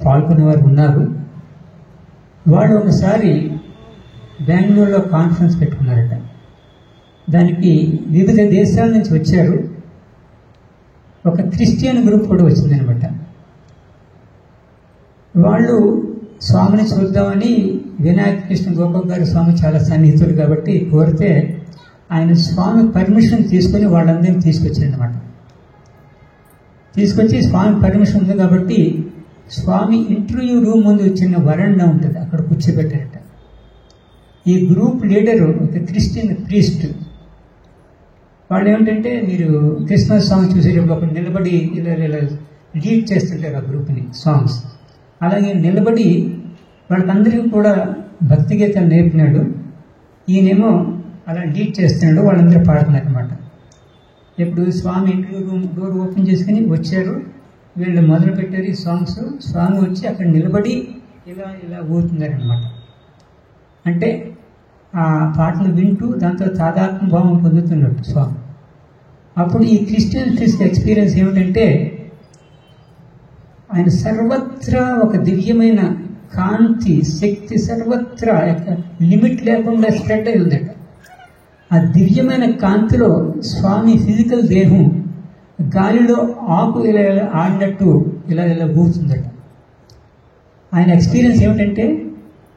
పాల్గొనేవారు ఉన్నారు. వాళ్ళు ఒకసారి బెంగళూరులో కాన్ఫరెన్స్ పెట్టుకున్నారట. దానికి వివిధ దేశాల నుంచి వచ్చారు. ఒక క్రిస్టియన్ గ్రూప్ కూడా వచ్చిందనమాట. వాళ్ళు స్వామిని చూద్దామని వినాయక కృష్ణ గోపాల్ గారు స్వామి చాలా సన్నిహితుడు కాబట్టి కోరితే ఆయన స్వామి పర్మిషన్ తీసుకుని వాళ్ళందరినీ తీసుకొచ్చారనమాట. తీసుకొచ్చి స్వామి పర్మిషన్ ఉంది కాబట్టి స్వామి ఇంటర్వ్యూ రూమ్ ముందు చిన్న వరండా ఉంటుంది, అక్కడ కూర్చోబెట్టారట. ఈ గ్రూప్ లీడరు ఒక క్రిస్టియన్ ప్రీస్ట్. వాళ్ళు ఏమిటంటే, మీరు క్రిస్మస్ సాంగ్ చూసేటప్పుడు అక్కడ నిలబడి ఇలా లీడ్ చేస్తుంటారు ఆ గ్రూప్ని సాంగ్స్. అలాగే నిలబడి వాళ్ళకందరికీ కూడా భక్తి గీతాలు నేర్పినాడు. ఈయనేమో అలా లీడ్ చేస్తున్నాడు, వాళ్ళందరూ పాడుతున్నారు అనమాట. ఇప్పుడు స్వామి ఇంటర్వ్యూ రూమ్ డోర్ ఓపెన్ చేసుకుని వచ్చారు, వీళ్ళు మొదలు పెట్టారు ఈ సాంగ్స్. స్వామి వచ్చి అక్కడ నిలబడి ఇలా ఊరుతున్నారనమాట. అంటే ఆ పాటలు వింటూ దాంతో తాదాత్మ్య భావం పొందుతున్నట్టు స్వామి. అప్పుడు ఈ క్రిస్టియన్ క్రిస్ట్ ఎక్స్పీరియన్స్ ఏమిటంటే, ఆయన సర్వత్రా ఒక దివ్యమైన కాంతి శక్తి సర్వత్రా లిమిట్ లేకుండా స్ప్రెడ్ అయి ఉందట. ఆ దివ్యమైన కాంతిలో స్వామి ఫిజికల్ దేహం గాలిలో ఆకు ఇలా ఆడినట్టు ఇలా ఊగుతుందట. ఆయన ఎక్స్పీరియన్స్ ఏమిటంటే,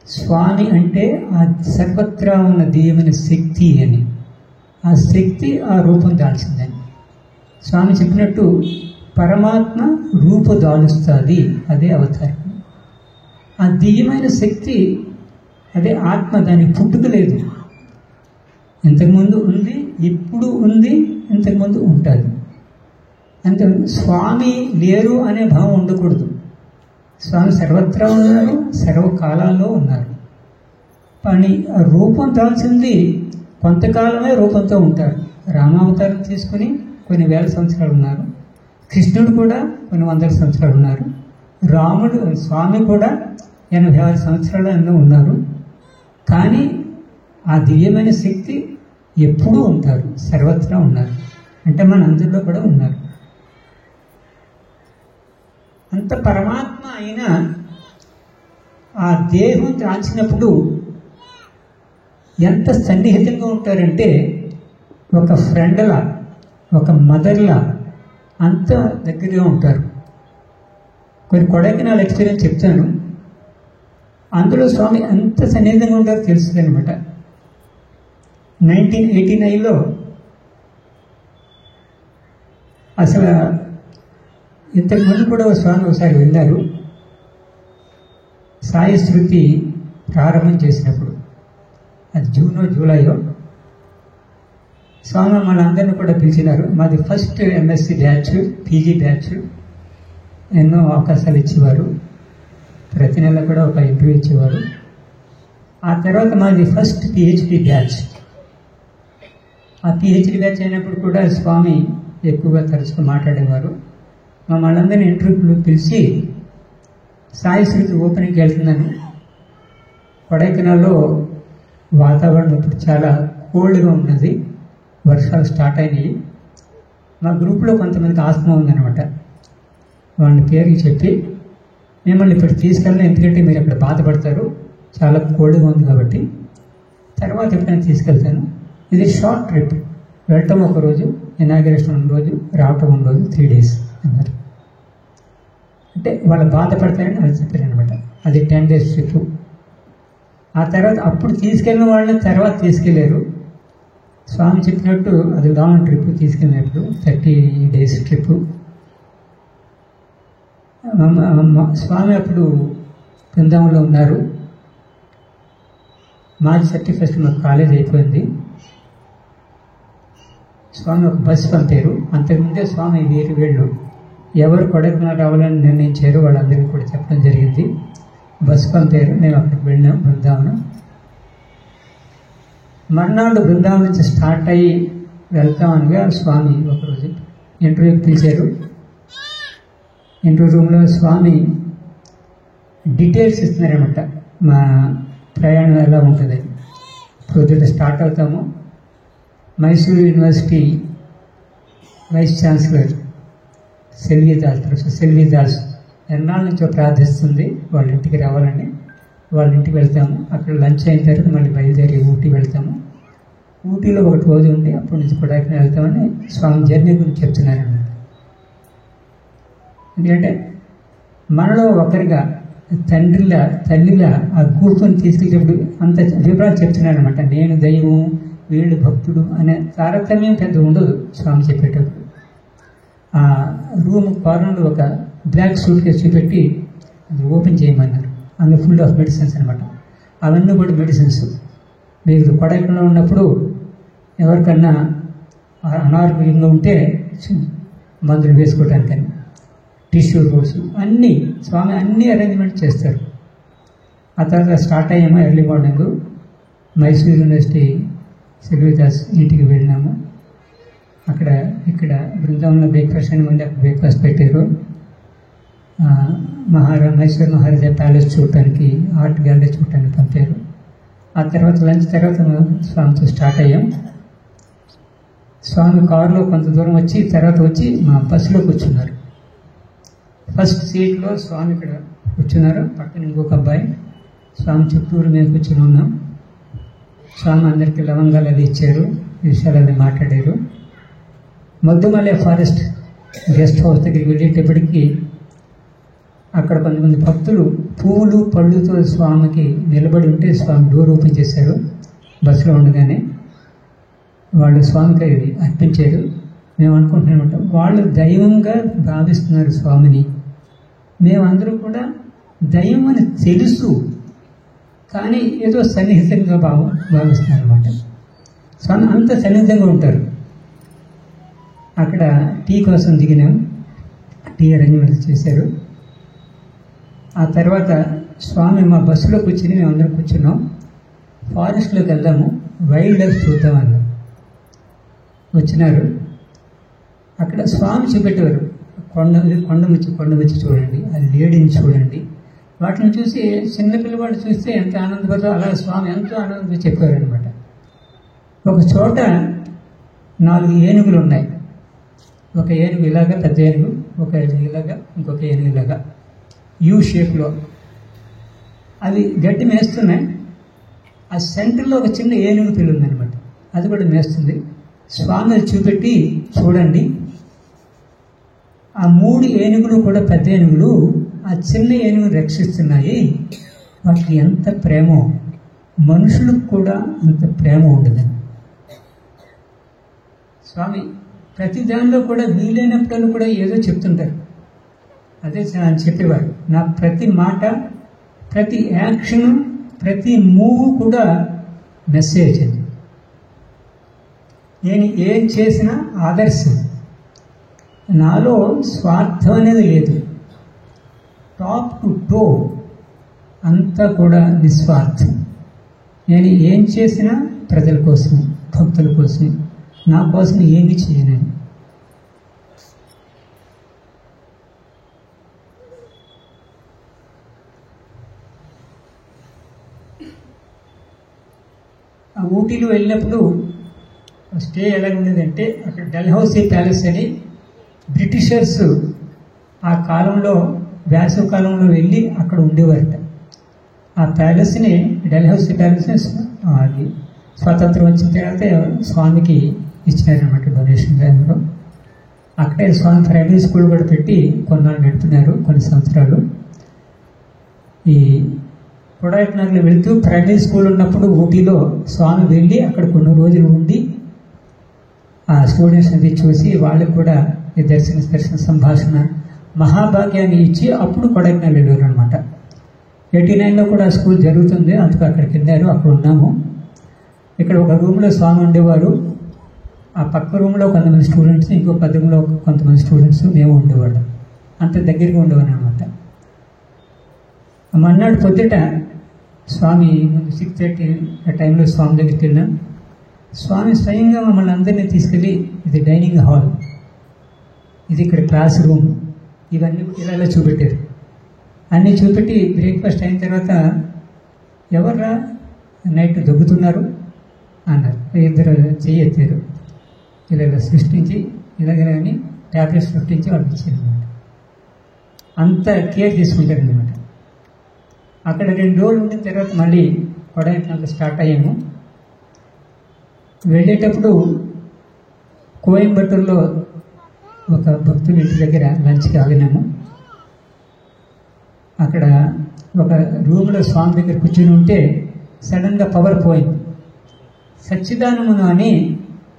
స్వామి అంటే ఆ సర్వత్రా ఉన్న దివ్యమైన శక్తి అని, ఆ శక్తి ఆ రూపం దాల్చిందని. స్వామి చెప్పినట్టు పరమాత్మ రూపు దాలుస్తుంది, అదే అవతారం. ఆ దివ్యమైన శక్తి అదే ఆత్మ, దానికి పుట్టుక లేదు. ఇంతకుముందు ఉంది, ఇప్పుడు ఉంది, ఇంతకుముందు ఉంటుంది. అంతే. స్వామి లేరు అనే భావం ఉండకూడదు. స్వామి సర్వత్రా ఉన్నారు, సర్వకాలాల్లో ఉన్నారు. కానీ ఆ రూపం దాల్చింది కొంతకాలమే రూపంతో ఉంటారు. రామావతారం తీసుకుని కొన్ని వేల సంవత్సరాలు ఉన్నారు, కృష్ణుడు కూడా కొన్ని వందల సంవత్సరాలు ఉన్నారు, రాముడు స్వామి కూడా 86 సంవత్సరాలు ఎన్నో ఉన్నారు. కానీ ఆ దివ్యమైన శక్తి ఎప్పుడూ ఉంటారు, సర్వత్రా ఉన్నారు. అంటే మన అందరిలో కూడా ఉన్నారు. అంత పరమాత్మ అయినా ఆ దేహం దాల్చినప్పుడు ఎంత సన్నిహితంగా ఉంటారంటే, ఒక ఫ్రెండ్లా, ఒక మదర్లా అంత దగ్గరగా ఉంటారు. కొన్ని కొడైకెనాల్ ఎక్స్పీరియన్స్ చెప్తాను. అందులో స్వామి ఎంత సన్నిహితంగా ఉంటారో తెలుస్తుంది అనమాట. 1989లో అసలు ఇంతకుముందు కూడా స్వామి ఒకసారి వెళ్ళారు. సాయి శృతి ప్రారంభం చేసినప్పుడు, అది జూనో జూలైలో, స్వామి మనందరినీ కూడా పిలిచినారు. మాది first MSc batch, PG batch. ఎన్నో అవకాశాలు ఇచ్చేవారు, ప్రతి నెల కూడా ఒక ఇంటర్వ్యూ ఇచ్చేవారు. ఆ తర్వాత మాది ఫస్ట్ పిహెచ్డి బ్యాచ్. ఆ పిహెచ్డి బ్యాచ్ అయినప్పుడు కూడా స్వామి ఎక్కువగా తరచుగా మాట్లాడేవారు. మమ్మల్ని అందరినీ ఇంటర్వ్యూలు పిలిచి, సాయి శృతి ఓపెనింగ్కి వెళ్తున్నాను. కొడైకెనాల్లో వాతావరణం ఇప్పుడు చాలా కోల్డ్గా ఉన్నది, వర్షాలు స్టార్ట్ అయినాయి. మా గ్రూప్లో కొంతమందికి ఆస్తమా ఉందన్నమాట. వాళ్ళ పేరు చెప్పి, మిమ్మల్ని ఇప్పుడు తీసుకెళ్ళిన, ఎందుకంటే మీరు అక్కడ బాధపడతారు, చాలా కోల్డ్గా ఉంది కాబట్టి, తర్వాత ఎప్పుడైనా తీసుకెళ్తాను. ఇది షార్ట్ ట్రిప్, వెళ్ళటం ఒకరోజు, ఇనాగరేషన్ 1 రోజు, రావటం 1 రోజు, 3 days అన్నారు. అంటే వాళ్ళు బాధపడతారని వాళ్ళు చెప్పారు అనమాట. అది 10 days ట్రిప్. ఆ తర్వాత అప్పుడు తీసుకెళ్ళిన వాళ్ళని తర్వాత తీసుకెళ్ళారు. స్వామి చెప్పినట్టు అది లాంగ్ ట్రిప్ తీసుకెళ్ళినప్పుడు, 30 days ట్రిప్. స్వామి అప్పుడు బృందావనంలో ఉన్నారు. మార్చి 31 మాకు కాలేజ్ అయిపోయింది. స్వామి ఒక బస్సు పంపారు. అంతకుముందే స్వామి వీళ్ళు ఎవరు కొడైకెనాల్ రావాలని నిర్ణయించారు వాళ్ళందరికీ కూడా చెప్పడం జరిగింది. బస్సు పంపారు, మేము అక్కడికి వెళ్ళినాం బృందావనం. మర్నాడు బృందావనం నుంచి స్టార్ట్ అయ్యి వెళ్తామనిగా స్వామి ఒకరోజు ఇంటర్వ్యూకి పిలిచారు. ఇంటర్వ్యూ రూమ్లో స్వామి డీటెయిల్స్ ఇస్తున్నారన్నమాట. మా ప్రయాణం ఎలా ఉంటుంది. పొద్దుట స్టార్ట్ అవుతాము. Mysuru university vice chancellor professor Selvi Das ఎన్నాళ్ళ నుంచో ప్రార్థిస్తుంది వాళ్ళ ఇంటికి రావాలని. వాళ్ళ ఇంటికి వెళ్తాము. అక్కడ లంచ్ అయిన తర్వాత మళ్ళీ బయలుదేరి ఊటీ వెళ్తాము. ఊటీలో ఒకటి రోజు ఉండి అప్పటి నుంచి కొడైకెనాల్ వెళ్తామని స్వామి జర్నీ గురించి చెప్తున్నారన్నమాట. ఎందుకంటే మనలో ఒకరిగా తండ్రిలా తల్లిలా ఆ కూతుని తీసుకెళ్ళేటప్పుడు అంత వివరాలు చెప్తున్నారనమాట. నేను దైవం, వీళ్ళు భక్తుడు అనే తారతమ్యం పెద్ద ఉండదు స్వామి చెప్పేటప్పుడు. ఆ రూమ్ కార్నర్లో ఒక బ్లాక్ సూట్ కేసు చూపెట్టి అది ఓపెన్ చేయమన్నారు. అందులో ఫుల్ ఆఫ్ మెడిసిన్స్ అనమాట. అవన్నీ కూడా మెడిసిన్స్. మీరు కొడైకెనాల్లో ఉన్నప్పుడు ఎవరికన్నా అనారోగ్యంగా ఉంటే మందులు వేసుకోవడానికని టిష్యూ రోల్స్ అన్నీ స్వామి అన్నీ అరేంజ్మెంట్ చేస్తారు. ఆ తర్వాత స్టార్ట్ అయ్యాము. ఎర్లీ మార్నింగ్ మైసూరు యూనివర్సిటీ సెల్విదాస్ ఇంటికి వెళ్ళినాము. ఇక్కడ బృందావనంలో బ్రేక్ఫాస్ట్ అని ముందు అక్కడ బ్రేక్ఫాస్ట్ పెట్టారు. మైసూర్ మహారాజా ప్యాలెస్ చూడటానికి, ఆర్ట్ గ్యాలరీ చూడటానికి పంపారు. ఆ తర్వాత లంచ్ తర్వాత స్వామితో స్టార్ట్ అయ్యాం. స్వామి కారులో కొంత దూరం వచ్చి మా బస్సులో కూర్చున్నారు. ఫస్ట్ సీట్లో స్వామి ఇక్కడ కూర్చున్నారు. పక్కన ఇంకొక అబ్బాయి. స్వామి చుట్టూరు మేము కూర్చుని ఉన్నాం. స్వామి అందరికీ లవంగాలు అది ఇచ్చారు, విషయాలు అది మాట్లాడారు. మద్దుమలై ఫారెస్ట్ గెస్ట్ హౌస్ దగ్గరికి వెళ్ళేటప్పటికి అక్కడ కొంతమంది భక్తులు పువ్వులు పళ్ళుతో స్వామికి నిలబడి ఉంటే స్వామి డోర్ ఓపెన్ చేశారు. బస్సులో ఉండగానే వాళ్ళు స్వామికి ఇది అర్పించారు. మేము అనుకుంటున్నామంట వాళ్ళు దైవంగా భావిస్తున్నారు స్వామిని. మేమందరూ కూడా దైవం అని తెలుసు, కానీ ఏదో సన్నిహితంగా భావిస్తున్నారు అనమాట. స్వామి అంత సన్నిహితంగా ఉంటారు. అక్కడ టీ కోసం దిగినాం. టీ అరేంజ్మెంట్ చేశారు. ఆ తర్వాత స్వామి మా బస్సులో కూర్చుని మేమందరం కూర్చున్నాం. ఫారెస్ట్లోకి వెళ్దాము, వైల్డ్ లైఫ్ చూద్దామన్నారు. వచ్చినారు. అక్కడ స్వామి చూపెట్టేవారు. కొండముచ్చి చూడండి, ఆ లేడీని చూడండి. వాటిని చూసి చిన్నపిల్లవాడు చూస్తే ఎంత ఆనందపడతారో అలా స్వామి ఎంతో ఆనందంగా చెప్పారు అనమాట. ఒక చోట 4 ఏనుగులు ఉన్నాయి. ఒక ఏనుగు ఇలాగా పెద్ద ఏనుగు, ఒక ఏనుగు ఇలాగా, ఇంకొక ఏనుగు ఇలాగా యూ షేప్లో అవి గడ్డి మేస్తున్నాయి. ఆ సెంటర్లో ఒక చిన్న ఏనుగు పిల్ల ఉందనమాట. అది కూడా మేస్తుంది. స్వామి చూపెట్టి చూడండి, ఆ 3 ఏనుగులు కూడా పెద్ద ఏనుగులు ఆ చిన్న ఏనుగును రక్షిస్తున్నాయి. వాటికి ఎంత ప్రేమో మనుషులకు కూడా అంత ప్రేమ ఉండదని స్వామి ప్రతి దానిలో కూడా వీలైనప్పుడు కూడా ఏదో చెప్తుంటారు. అదే చెప్పేవారు. నా ప్రతి మాట, ప్రతి యాక్షన్, ప్రతి మూవ్ కూడా మెసేజ్ అది. నేను ఏం చేసినా ఆదర్శం. నాలో స్వార్థం అనేది లేదు. టాప్ టు టో అంతా కూడా నిస్వార్థం. నేను ఏం చేసినా ప్రజల కోసం, భక్తుల కోసం, నా కోసం ఏమి చేయను. ఆ ఊటీలో వెళ్ళినప్పుడు స్టే ఎలా ఉండేదంటే అక్కడ డల్హౌసీ ప్యాలెస్ అని బ్రిటిషర్స్ ఆ కాలంలో వేసవి కాలంలో వెళ్ళి అక్కడ ఉండేవారట. ఆ ప్యాలెస్ని డల్హౌసీ ప్యాలెస్ని అది స్వాతంత్రం వచ్చిన తర్వాత స్వామికి ఇచ్చినారనమాట డొనేషన్ టైంలో. అక్కడే స్వామి ప్రైమరీ స్కూల్ కూడా పెట్టి కొన్నాళ్ళు నడిపినారు, కొన్ని సంవత్సరాలు. ఈ కొడైకెనాల్లో వెళుతూ ప్రైమరీ స్కూల్ ఉన్నప్పుడు ఊటీలో స్వామి వెళ్ళి అక్కడ కొన్ని రోజులు ఉండి ఆ స్టూడెంట్స్ అది చూసి వాళ్ళకి కూడా ఈ దర్శన సంభాషణ మహాభాగ్యాన్ని ఇచ్చి అప్పుడు కొడైకెనాల్ వెళ్ళారు అనమాట. 89లో కూడా స్కూల్ జరుగుతుంది, అందుకు అక్కడికి వెళ్ళారు. అక్కడ ఉన్నాము. ఇక్కడ ఒక రూమ్లో స్వామి ఉండేవారు. ఆ పక్క రూమ్లో కొంతమంది స్టూడెంట్స్, ఇంకో 10 రూమ్లో కొంతమంది స్టూడెంట్స్, మేము ఉండేవాళ్ళం. అంత దగ్గరగా ఉండేవారు అనమాట. మన్నాడు పొద్దుట స్వామి ముందు 6:30 ఆ టైంలో స్వామి దగ్గరికి వెళ్ళాం. స్వామి స్వయంగా మమ్మల్ని అందరినీ తీసుకెళ్ళి ఇది డైనింగ్ హాల్, ఇది ఇక్కడ క్లాస్ రూమ్, ఇవన్నీ ఇలా చూపెట్టారు. అన్నీ చూపెట్టి బ్రేక్ఫాస్ట్ అయిన తర్వాత ఎవర్రా నైట్ దొబ్బుతున్నారు అన్నారు. ఇద్దరు చెయ్యి ఎత్తారు. ఇలా సృష్టించి ఇలాగని ట్యాబ్లెట్స్ సృష్టించి వాళ్ళకి ఇచ్చారనమాట. అంత కేర్ తీసుకుంటారనమాట. అక్కడ 2 రోజులు ఉండిన తర్వాత మళ్ళీ కొడైకెనాల్ స్టార్ట్ అయ్యాము. వెళ్ళేటప్పుడు కోయంబత్తూరులో ఒక భక్తుడి ఇంటి దగ్గర లంచ్కి ఆగినాము. అక్కడ ఒక రూమ్లో స్వామి దగ్గర కూర్చుని ఉంటే సడన్గా పవర్ పోయింది. సచ్చిదానమును అని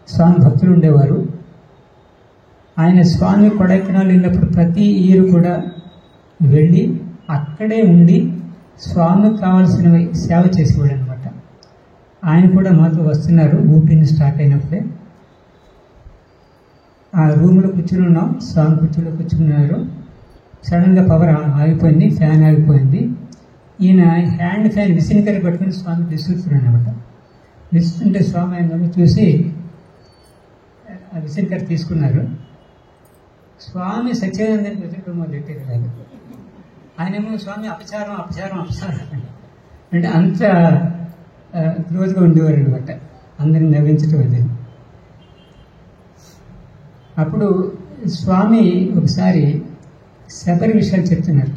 స్వామి భక్తులు ఉండేవారు. ఆయన స్వామి కొడైకెనాల్ వెళ్ళినప్పుడు ప్రతి ఇయర్ కూడా వెళ్ళి అక్కడే ఉండి స్వామికి కావాల్సినవి సేవ చేసేవాడు అనమాట. ఆయన కూడా మాతో వస్తున్నారు. ఊపిరిని స్టార్ట్ అయినప్పుడే ఆ రూమ్లో కూర్చుని ఉన్నాం. స్వామి కూర్చుని కూర్చున్నారు. సడన్గా పవర్ ఆగిపోయింది, ఫ్యాన్ ఆగిపోయింది. ఈయన హ్యాండ్ ఫ్యాన్ విసినికర పట్టుకుని స్వామి విసురుతున్నాడు అనమాట. విసుకుంటే స్వామి ఆయన చూసి ఆ విసినికర తీసుకున్నారు. స్వామి సత్యానందానికి ఎదురు మొదలెట్టారు కాదు. ఆయనేమో స్వామి అపచారం అపచారం అపచారం అంటే అంత క్లోజ్గా ఉండేవారు అనమాట. అందరిని నవ్వించడం అది. అప్పుడు స్వామి ఒకసారి శబరి విషయాలు చెప్తున్నారు.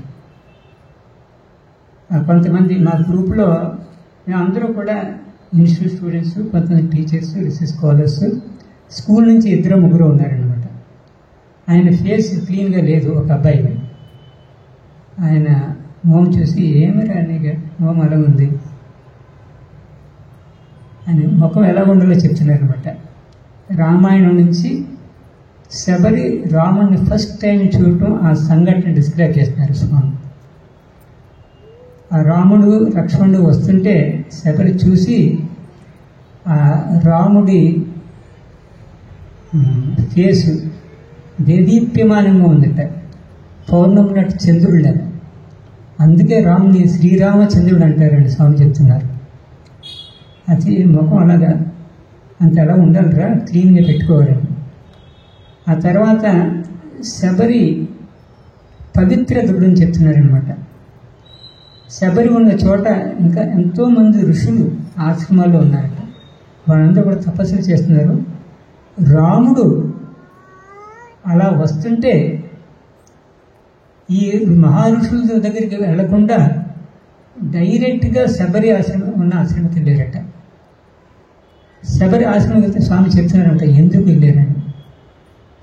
కొంతమంది మా గ్రూప్లో మేము అందరూ కూడా ఇన్స్టిట్యూట్ స్టూడెంట్స్, కొంతమంది టీచర్స్, రీసెర్చ్ స్కాలర్స్, స్కూల్ నుంచి 2-3 ఉన్నారనమాట. ఆయన ఫేస్ క్లీన్గా లేదు. ఒక అబ్బాయి ఆయన మోము చూసి ఏమరా నీకు మోము అలా ఉంది అని ముఖం ఎలా ఉండాలో చెప్తున్నారనమాట. రామాయణం నుంచి శబరి రాముడిని ఫస్ట్ టైం చూడటం, ఆ సంఘటన డిస్క్రైబ్ చేస్తున్నారు స్వామి. ఆ రాముడు లక్ష్మణుడు వస్తుంటే శబరి చూసి ఆ రాముడి ఫేసు దేదీప్యమానంగా ఉందట, పౌర్ణమి నటు చంద్రుడు. అందుకే రాముని శ్రీరామచంద్రుడు అంటారండి స్వామి చెప్తున్నారు. అది ముఖం అలాగా అంత ఎలా ఉండాలిరా, క్లీన్గా పెట్టుకోవాలని. ఆ తర్వాత శబరి పవిత్రత గురించి చెప్తున్నారనమాట. శబరి ఉన్న చోట ఇంకా ఎంతోమంది ఋషులు ఆశ్రమాల్లో ఉన్నారట. వాళ్ళందరూ కూడా తపస్సులు చేస్తున్నారు. రాముడు అలా వస్తుంటే ఈ మహారుషుల దగ్గరికి వెళ్లకుండా డైరెక్ట్గా శబరి ఆశ్రమం ఉన్న ఆశ్రమకి వెళ్ళారట. శబరి ఆశ్రమం వెళ్తే స్వామి చెప్తున్నారంట ఎందుకు వెళ్ళారని.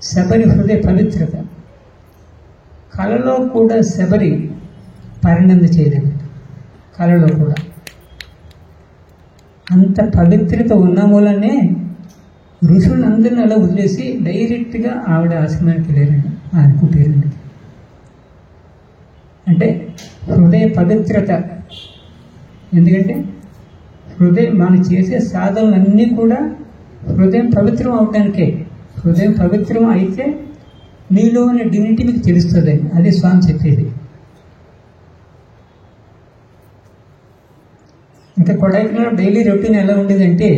శబరి హృదయ పవిత్రత. కళలో కూడా శబరి పరిణంద చేయలేదు. కళలో కూడా అంత పవిత్రత ఉన్న మూలనే ఋషులందరినీ అలా వదిలేసి డైరెక్ట్గా ఆవిడ ఆశ్రమానికి వెళ్ళారండి. ఆయనకు పేరుండి అంటే హృదయ పవిత్రత. ఎందుకంటే హృదయం మనం చేసే సాధనలన్నీ కూడా హృదయం పవిత్రం అవడానికే. హృదయం పవిత్రం అయితే నీలో ఉన్న డిగ్నిటీ మీకు తెలుస్తుందని అదే స్వామి చెప్పేది. ఇంకా కొడైకెనాల్ డైలీ రొటీన్ ఎలా ఉండేదంటే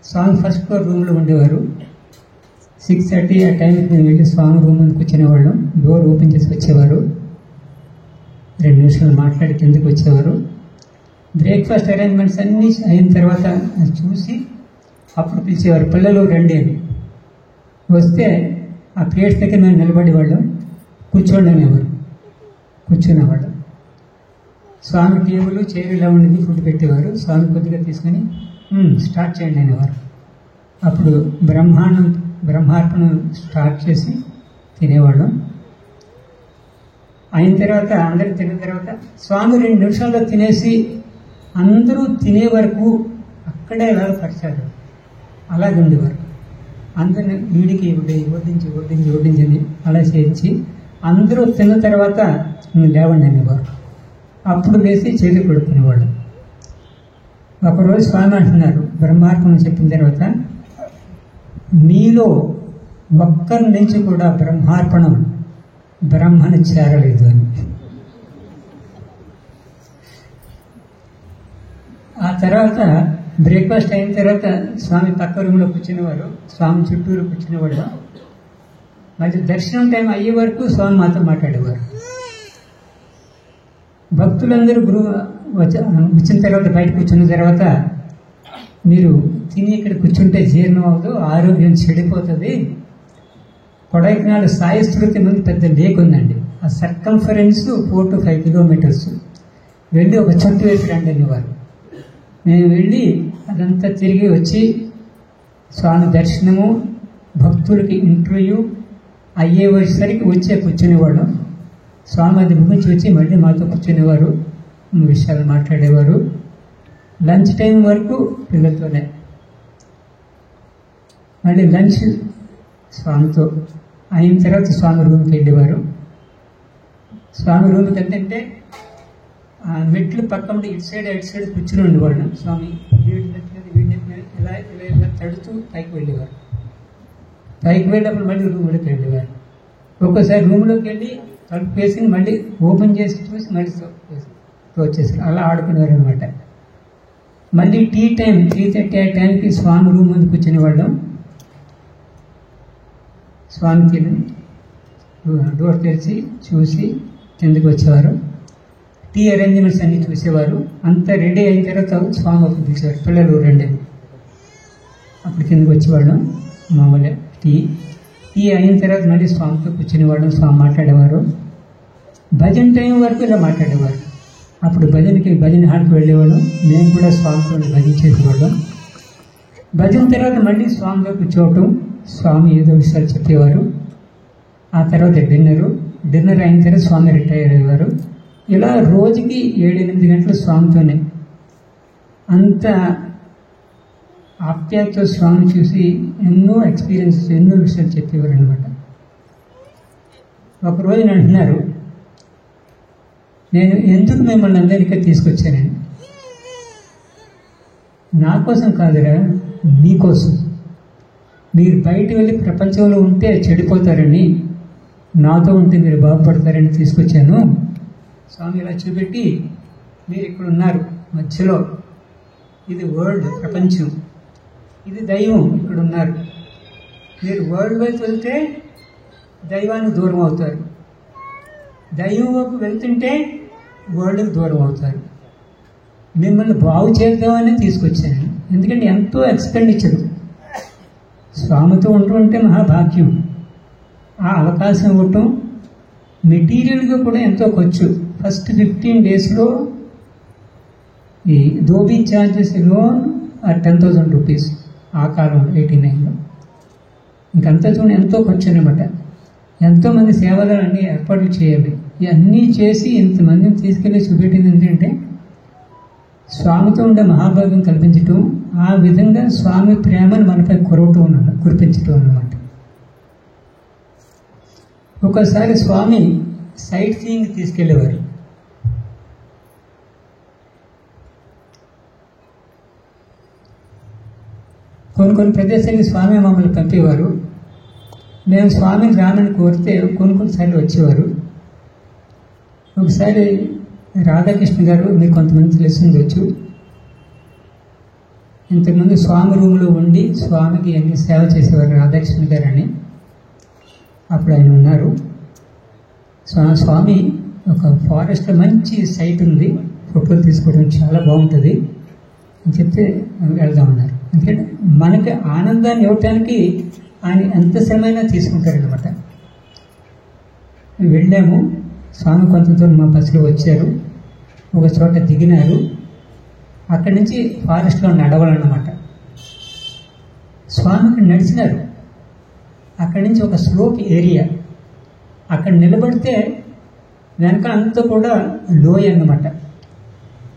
స్వామి ఫస్ట్ ఫ్లోర్ రూమ్లో ఉండేవారు. 6:30 ఆ టైంకి మేము వెళ్ళి స్వామి రూమ్ ముందుకు వచ్చినవాళ్ళం. డోర్ ఓపెన్ చేసి వచ్చేవారు. 2 నిమిషాలు మాట్లాడి కిందకి వచ్చేవారు. బ్రేక్ఫాస్ట్ అరేంజ్మెంట్స్ అన్నీ అయిన తర్వాత చూసి అప్పుడు పిలిచేవారు, పిల్లలు రండి అని. వస్తే ఆ ప్లేట్స్ దగ్గర మేము నిలబడేవాళ్ళం. కూర్చోండి అనేవారు. కూర్చునేవాళ్ళం. స్వామి టేబుల్ చైర్ ఇలా ఉండేది. ఫుడ్ పెట్టేవారు. స్వామి కొద్దిగా తీసుకొని స్టార్ట్ చేయండి అనేవారు. అప్పుడు బ్రహ్మార్పణం స్టార్ట్ చేసి తినేవాళ్ళం. అయిన తర్వాత అందరూ తిన్న తర్వాత స్వామి 2 నిమిషాల్లో తినేసి అందరూ తినే వరకు అక్కడే ఎలా పరిచారు. అలాగే ఉండేవారు. అందరిని వీడికి వడ్డించింది అలా చేయించి అందరూ తిన్న తర్వాత లేవండి అనేవారు. అప్పుడు వేసి చేతి కొడుకునేవాళ్ళు. ఒకరోజు స్వామి అంటున్నారు, బ్రహ్మార్పణం చెప్పిన తర్వాత మీలో ఒక్కరి నుంచి కూడా బ్రహ్మార్పణం బ్రహ్మను చేరలేదు అని. ఆ తర్వాత బ్రేక్ఫాస్ట్ అయిన తర్వాత స్వామి పక్క రూమ్లో కూర్చునేవారు. స్వామి చుట్టూరు కూర్చునేవాడు. మరి దర్శనం టైం అయ్యే వరకు స్వామి మాతో మాట్లాడేవారు. భక్తులందరూ వచ్చిన తర్వాత బయట కూర్చున్న తర్వాత మీరు తిని ఇక్కడ కూర్చుంటే జీర్ణం అవ్వదు, ఆరోగ్యం చెడిపోతుంది. కొడైకెనాల్ సాయి స్మృతి ముందు పెద్ద లేక్ ఉందండి. ఆ సర్కంఫరెన్స్ 4 to 5 కిలోమీటర్స్. వెళ్ళి ఒక చుట్టు వేసి రండి అనేవారు. మేము వెళ్ళి అదంతా తిరిగి వచ్చి స్వామి దర్శనము, భక్తులకి ఇంటర్వ్యూ అయ్యే వచ్చేసరికి కూర్చునేవాడు. స్వామి అది ముగించి వచ్చి మళ్ళీ మాతో కూర్చునేవారు, విషయాలు మాట్లాడేవారు. లంచ్ టైం వరకు పిల్లలతోనే. మళ్ళీ లంచ్ స్వామితో అయిన తర్వాత స్వామి రూమ్కి వెళ్ళేవారు. స్వామి రూమ్కి అంటే మెట్లు పక్కన ఇటు సైడ్ కూర్చుని ఉండేవాడు. స్వామి వీడిని ఇలా తడుతూ పైకి వెళ్ళేవారు. పైకి వెళ్ళినప్పుడు మళ్ళీ రూమ్లోకి వెళ్ళేవారు. ఒక్కోసారి రూమ్లోకి వెళ్ళి తలుపు వేసి మళ్ళీ ఓపెన్ చేసి చూసి మళ్ళీ వచ్చేసారు. అలా ఆడుకునేవారు అనమాట. మళ్ళీ టీ టైం 3:30 ఆ టైంకి స్వామి రూమ్ ముందు కూర్చునేవాళ్ళం. స్వామికి డోర్ తెరిచి చూసి కిందకి వచ్చేవారు. టీ అరేంజ్మెంట్స్ అన్నీ చూసేవారు. అంతా రెడీ అయిన తర్వాత స్వామి అప్పుడు పిలిచేవారు, పిల్లలు రండి. అప్పుడు కిందకి వచ్చేవాళ్ళం. మామూలుగా టీ అయిన తర్వాత మళ్ళీ స్వామితో కూర్చునేవాళ్ళం. స్వామి మాట్లాడేవారు. భజన టైం వరకు ఇలా మాట్లాడేవారు. అప్పుడు భజన హాల్కి వెళ్ళేవాళ్ళం. మేము కూడా స్వామితో భజన చేసేవాళ్ళం. భజన తర్వాత మళ్ళీ స్వామితో కూర్చోవటం, స్వామి ఏదో విషయాలు చెప్పేవారు. ఆ తర్వాత డిన్నర్ అయిన తర్వాత స్వామి రిటైర్ అయ్యేవారు. ఇలా రోజుకి 7-8 గంటలు స్వామితోనే. అంత ఆప్యాయతో స్వామి చూసి ఎన్నో ఎక్స్పీరియన్సెస్, ఎన్నో విషయాలు చెప్పేవారు అనమాట. ఒకరోజు అంటున్నారు, నేను ఎందుకు మిమ్మల్ని అందరికీ తీసుకొచ్చానని. నా కోసం కాదురా, మీకోసం. మీరు బయట వెళ్ళి ప్రపంచంలో ఉంటే చెడిపోతారని, నాతో ఉంటే మీరు బాగుపడతారని తీసుకొచ్చాను. స్వామి ఇలా చూపెట్టి, మీరు ఇక్కడ ఉన్నారు మధ్యలో, ఇది వరల్డ్, ప్రపంచం, ఇది దైవం, ఇక్కడ ఉన్నారు. మీరు వరల్డ్ వైపు వెళ్తే దైవానికి దూరం అవుతారు, దైవం వైపు వెళ్తుంటే వరల్డ్కి దూరం అవుతారు. మిమ్మల్ని బాగు చేద్దామని తీసుకొచ్చాను. ఎందుకంటే ఎంతో ఎక్స్పెండిచర్. స్వామితో ఉంటుంటే మహాభాగ్యం. ఆ అవకాశం ఇవ్వటం, మెటీరియల్గా కూడా ఎంతో ఖర్చు. ఫస్ట్ 15 daysలో ఈ ధోబీ ఛార్జెస్ లోన్ 10,000 రూపీస్ ఆ కాలం 89లో. ఇంకంతా చూడండి ఎంతో ఖర్చు అనమాట. ఎంతోమంది సేవలు అన్నీ ఏర్పాట్లు చేయాలి. ఇవన్నీ చేసి ఇంతమందిని తీసుకెళ్ళి చూపెట్టింది ఏంటంటే స్వామితో ఉండే మహాభాగ్యం కల్పించటం, ఆ విధంగా స్వామి ప్రేమను మనపై కురిపించటం అన్నమాట. ఒకసారి స్వామి సైట్ సీయింగ్ తీసుకెళ్ళేవారు. కొన్ని ప్రదేశానికి స్వామి మమ్మల్ని పంపేవారు. మేము స్వామిని రామని కోరితే కొన్నిసార్లు వచ్చేవారు. ఒకసారి రాధాకృష్ణ గారు, మీకు కొంతమంది తెలుసుండొచ్చు, ఇంతకుముందు స్వామి రూమ్లో ఉండి స్వామికి అన్ని సేవ చేసేవారు రాధాకృష్ణ గారు అని. అప్పుడు ఆయన ఉన్నారు. స్వామి ఒక ఫారెస్ట్లో మంచి సైట్ ఉంది, ఫోటోలు తీసుకోవడం చాలా బాగుంటుంది అని చెప్తే వెళ్దామన్నారు. ఎందుకంటే మనకి ఆనందాన్ని ఇవ్వటానికి ఆయన ఎంత శ్రమైనా తీసుకుంటారనమాట. వెళ్ళాము. స్వామి కొంత దూరం మా బస్సులో వచ్చారు. ఒక చోట దిగినారు. అక్కడి నుంచి ఫారెస్ట్లో నడవాలన్నమాట. స్వామికి నడిచినారు. అక్కడి నుంచి ఒక స్లోప్ ఏరియా, అక్కడ నిలబడితే వెనక అంతా కూడా లోయ అన్నమాట.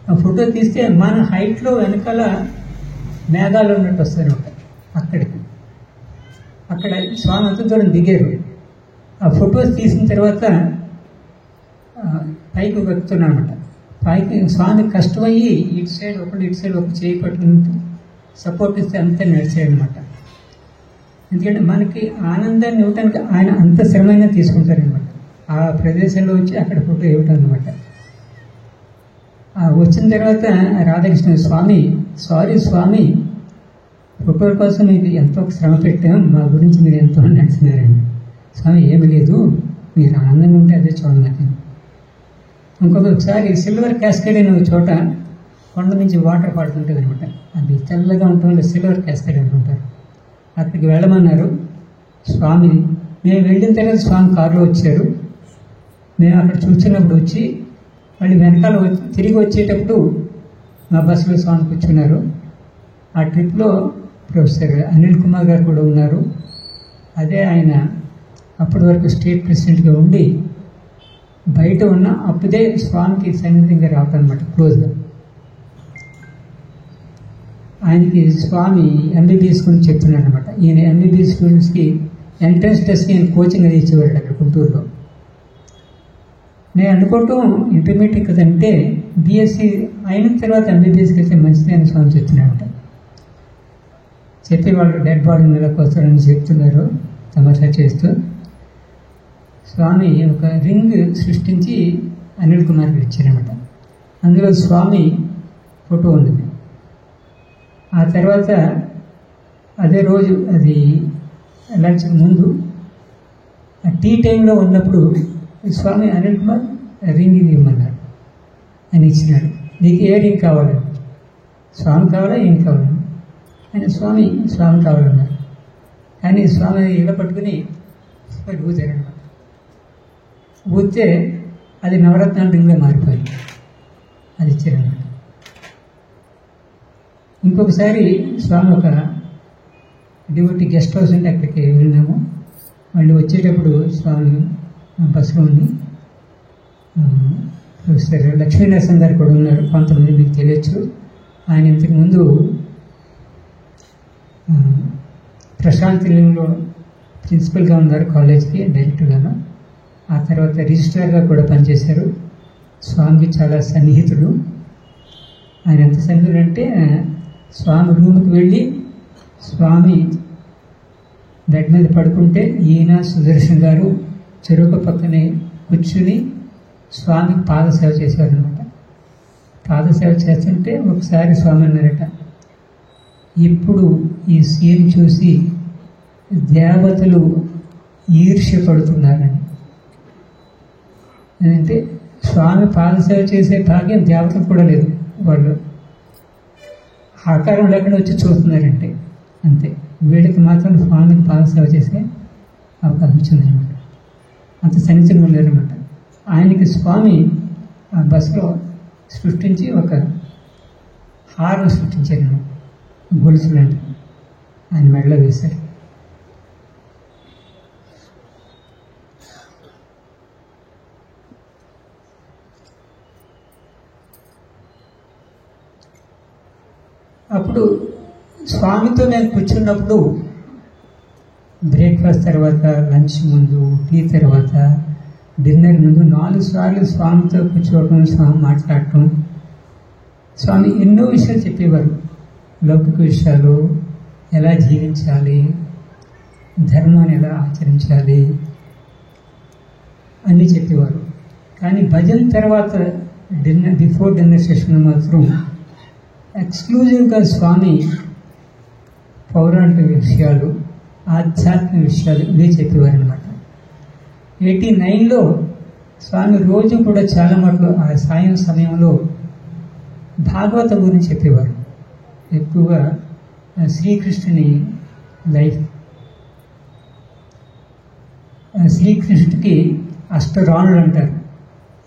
ఆ ఫోటో తీస్తే మన హైట్లో వెనకాల మేఘాలు ఉన్నట్టు వస్తారు అక్కడికి. అక్కడ స్వామి అంత దూరం దిగారు. ఆ ఫొటోస్ తీసిన తర్వాత పైకి వెళ్తున్నాను అనమాట. పైకి స్వామి కష్టమయ్యి ఇటు సైడ్ ఒక చేయి పట్టుకుని సపోర్ట్ ఇస్తే అంతా నడిచాడనమాట. ఎందుకంటే మనకి ఆనందాన్ని ఇవ్వటానికి ఆయన అంత శ్రమైనా తీసుకుంటారనమాట. ఆ ప్రదేశంలో వచ్చి అక్కడ ఫోటో ఇవ్వటం అనమాట. వచ్చిన తర్వాత రాధాకృష్ణ స్వామి, సారీ స్వామి, ఫోటోల కోసం మీకు ఎంతో శ్రమ పెట్టాం, మా గురించి మీరు ఎంతో నడిచినారండి. స్వామి ఏమి లేదు, మీరు ఆనందంగా ఉంటే అదే చూడండి. ఇంకొకసారి సిల్వర్ క్యాస్కేడ్ అనే ఒక చోట కొండ నుంచి వాటర్ పడుతుంటుంది అనమాట. అది తెల్లగా ఉంటుంది, సిల్వర్ క్యాస్కేడ్ అనుకుంటారు. అక్కడికి వెళ్ళమన్నారు స్వామి. మేము వెళ్ళిన తర్వాత స్వామి కారులో వచ్చారు. మేము అక్కడ చూస్తున్నప్పుడు వచ్చి మళ్ళీ వెనకాల తిరిగి వచ్చేటప్పుడు మా బస్సులో స్వామి కూర్చున్నారు. ఆ ట్రిప్లో ప్రొఫెసర్ అనిల్ కుమార్ గారు కూడా ఉన్నారు. అదే ఆయన అప్పటి వరకు స్టేట్ ప్రెసిడెంట్గా ఉండి బయట ఉన్న అప్పుడే స్వామికి సన్నిధిగా రావటం అనమాట క్లోజ్గా. ఆయనకి స్వామి ఎంబీబీఎస్ గురించి చెప్తున్నాడు అనమాట. ఈయన ఎంబీబీఎస్ స్టూడెంట్స్కి ఎంట్రన్స్ టెస్ట్కి ఆయన కోచింగ్ అది ఇచ్చేవాడు అక్కడ గుంటూరులో. నేను అనుకోవటం ఇంటర్మీడియట్ కదంటే బీఎస్సీ అయిన తర్వాత ఎంబీబీఎస్కి అయితే మంచిది అని స్వామి చెప్తున్నాడట. చెప్పి వాళ్ళు డెడ్ బాడీ నెలకొస్తారని చెప్తున్నారు తమాషా చేస్తూ. స్వామి ఒక రింగ్ సృష్టించి అనిల్ కుమార్కి ఇచ్చారనమాట. అందులో స్వామి ఫోటో ఉంది. ఆ తర్వాత అదే రోజు అది లంచ్ ముందు టీ టైంలో ఉన్నప్పుడు స్వామి అనిల్ కుమార్ రింగ్ ఇవ్వమన్నారు. ఆయన ఇచ్చినాడు. నీకు ఏ రింగ్ కావాలని, స్వామి కావాలా ఏం కావాలని? ఆయన స్వామి కావాలన్నారు. కానీ స్వామి ఇలా పట్టుకుని ఊతారనమాట. ఊతే అది నవరత్నాల రింగ్గా మారిపోయింది. అది ఇచ్చారనమాట. ఇంకొకసారి స్వామి ఒక డివోటీ గెస్ట్ హౌస్ ఉంటే అక్కడికి వెళ్ళినాము. మళ్ళీ వచ్చేటప్పుడు స్వామి బస్సులో ఉంది. ప్రొఫెసర్ లక్ష్మీనరసింహ గారు కూడా ఉన్నారు. కొంతమంది మీకు తెలియచ్చు. ఆయన ఇంతకుముందు ప్రశాంతిలో ప్రిన్సిపల్గా ఉన్నారు కాలేజ్కి, డైరెక్టర్గాను. ఆ తర్వాత రిజిస్ట్రార్గా కూడా పనిచేశారు. స్వామికి చాలా సన్నిహితుడు. ఆయన ఎంత సన్నిహితుడు అంటే స్వామి రూమ్కి వెళ్ళి స్వామి బెడ్ మీద పడుకుంటే ఈయన సుదర్శన్ గారు చెరుకు పక్కనే కూర్చుని స్వామికి పాదసేవ చేసేవారనమాట. పాదసేవ చేస్తుంటే ఒకసారి స్వామి అన్నారట, ఇప్పుడు ఈ సీన్ చూసి దేవతలు ఈర్ష్య పడుతున్నారని. అంటే స్వామి పాదసేవ చేసే భాగ్యం దేవతలు కూడా లేదు. వాళ్ళు ఆకారం లేకుండా వచ్చి చూస్తున్నారంటే అంతే. వీళ్ళకి మాత్రం స్వామికి పాదసేవ చేసే అవకాశం వచ్చిందనమాట. అంత సన్నిహితంగా ఉన్నారనమాట. ఆయనకి స్వామి ఆ బస్సులో సృష్టించి ఒక హారం సృష్టించారనమాట. గొలుసులంటే ఆయన మెడలో వేశారు. అప్పుడు స్వామితో నేను కూర్చున్నప్పుడు బ్రేక్ఫాస్ట్ తర్వాత, లంచ్ ముందు, టీ తర్వాత, డిన్నర్ ముందు 4 సార్లు స్వామితో కూర్చోవటం, స్వామి మాట్లాడటం. స్వామి ఎన్నో విషయాలు చెప్పేవారు. లౌకిక విషయాలు, ఎలా జీవించాలి, ధర్మాన్ని ఎలా ఆచరించాలి అన్నీ చెప్పేవారు. కానీ భజన తర్వాత బిఫోర్ డిన్నర్ సెషన్ మాత్రం ఎక్స్క్లూజివ్గా స్వామి పౌరాణిక విషయాలు, ఆధ్యాత్మిక విషయాలు ఇవే చెప్పేవారు అనమాట. 89లో స్వామి రోజు కూడా చాలా మటుకు ఆ సాయం సమయంలో భాగవత గురించి చెప్పేవారు. ఎక్కువగా శ్రీకృష్ణుని లైఫ్, శ్రీకృష్ణుడికి అష్టరాణులు అంటారు.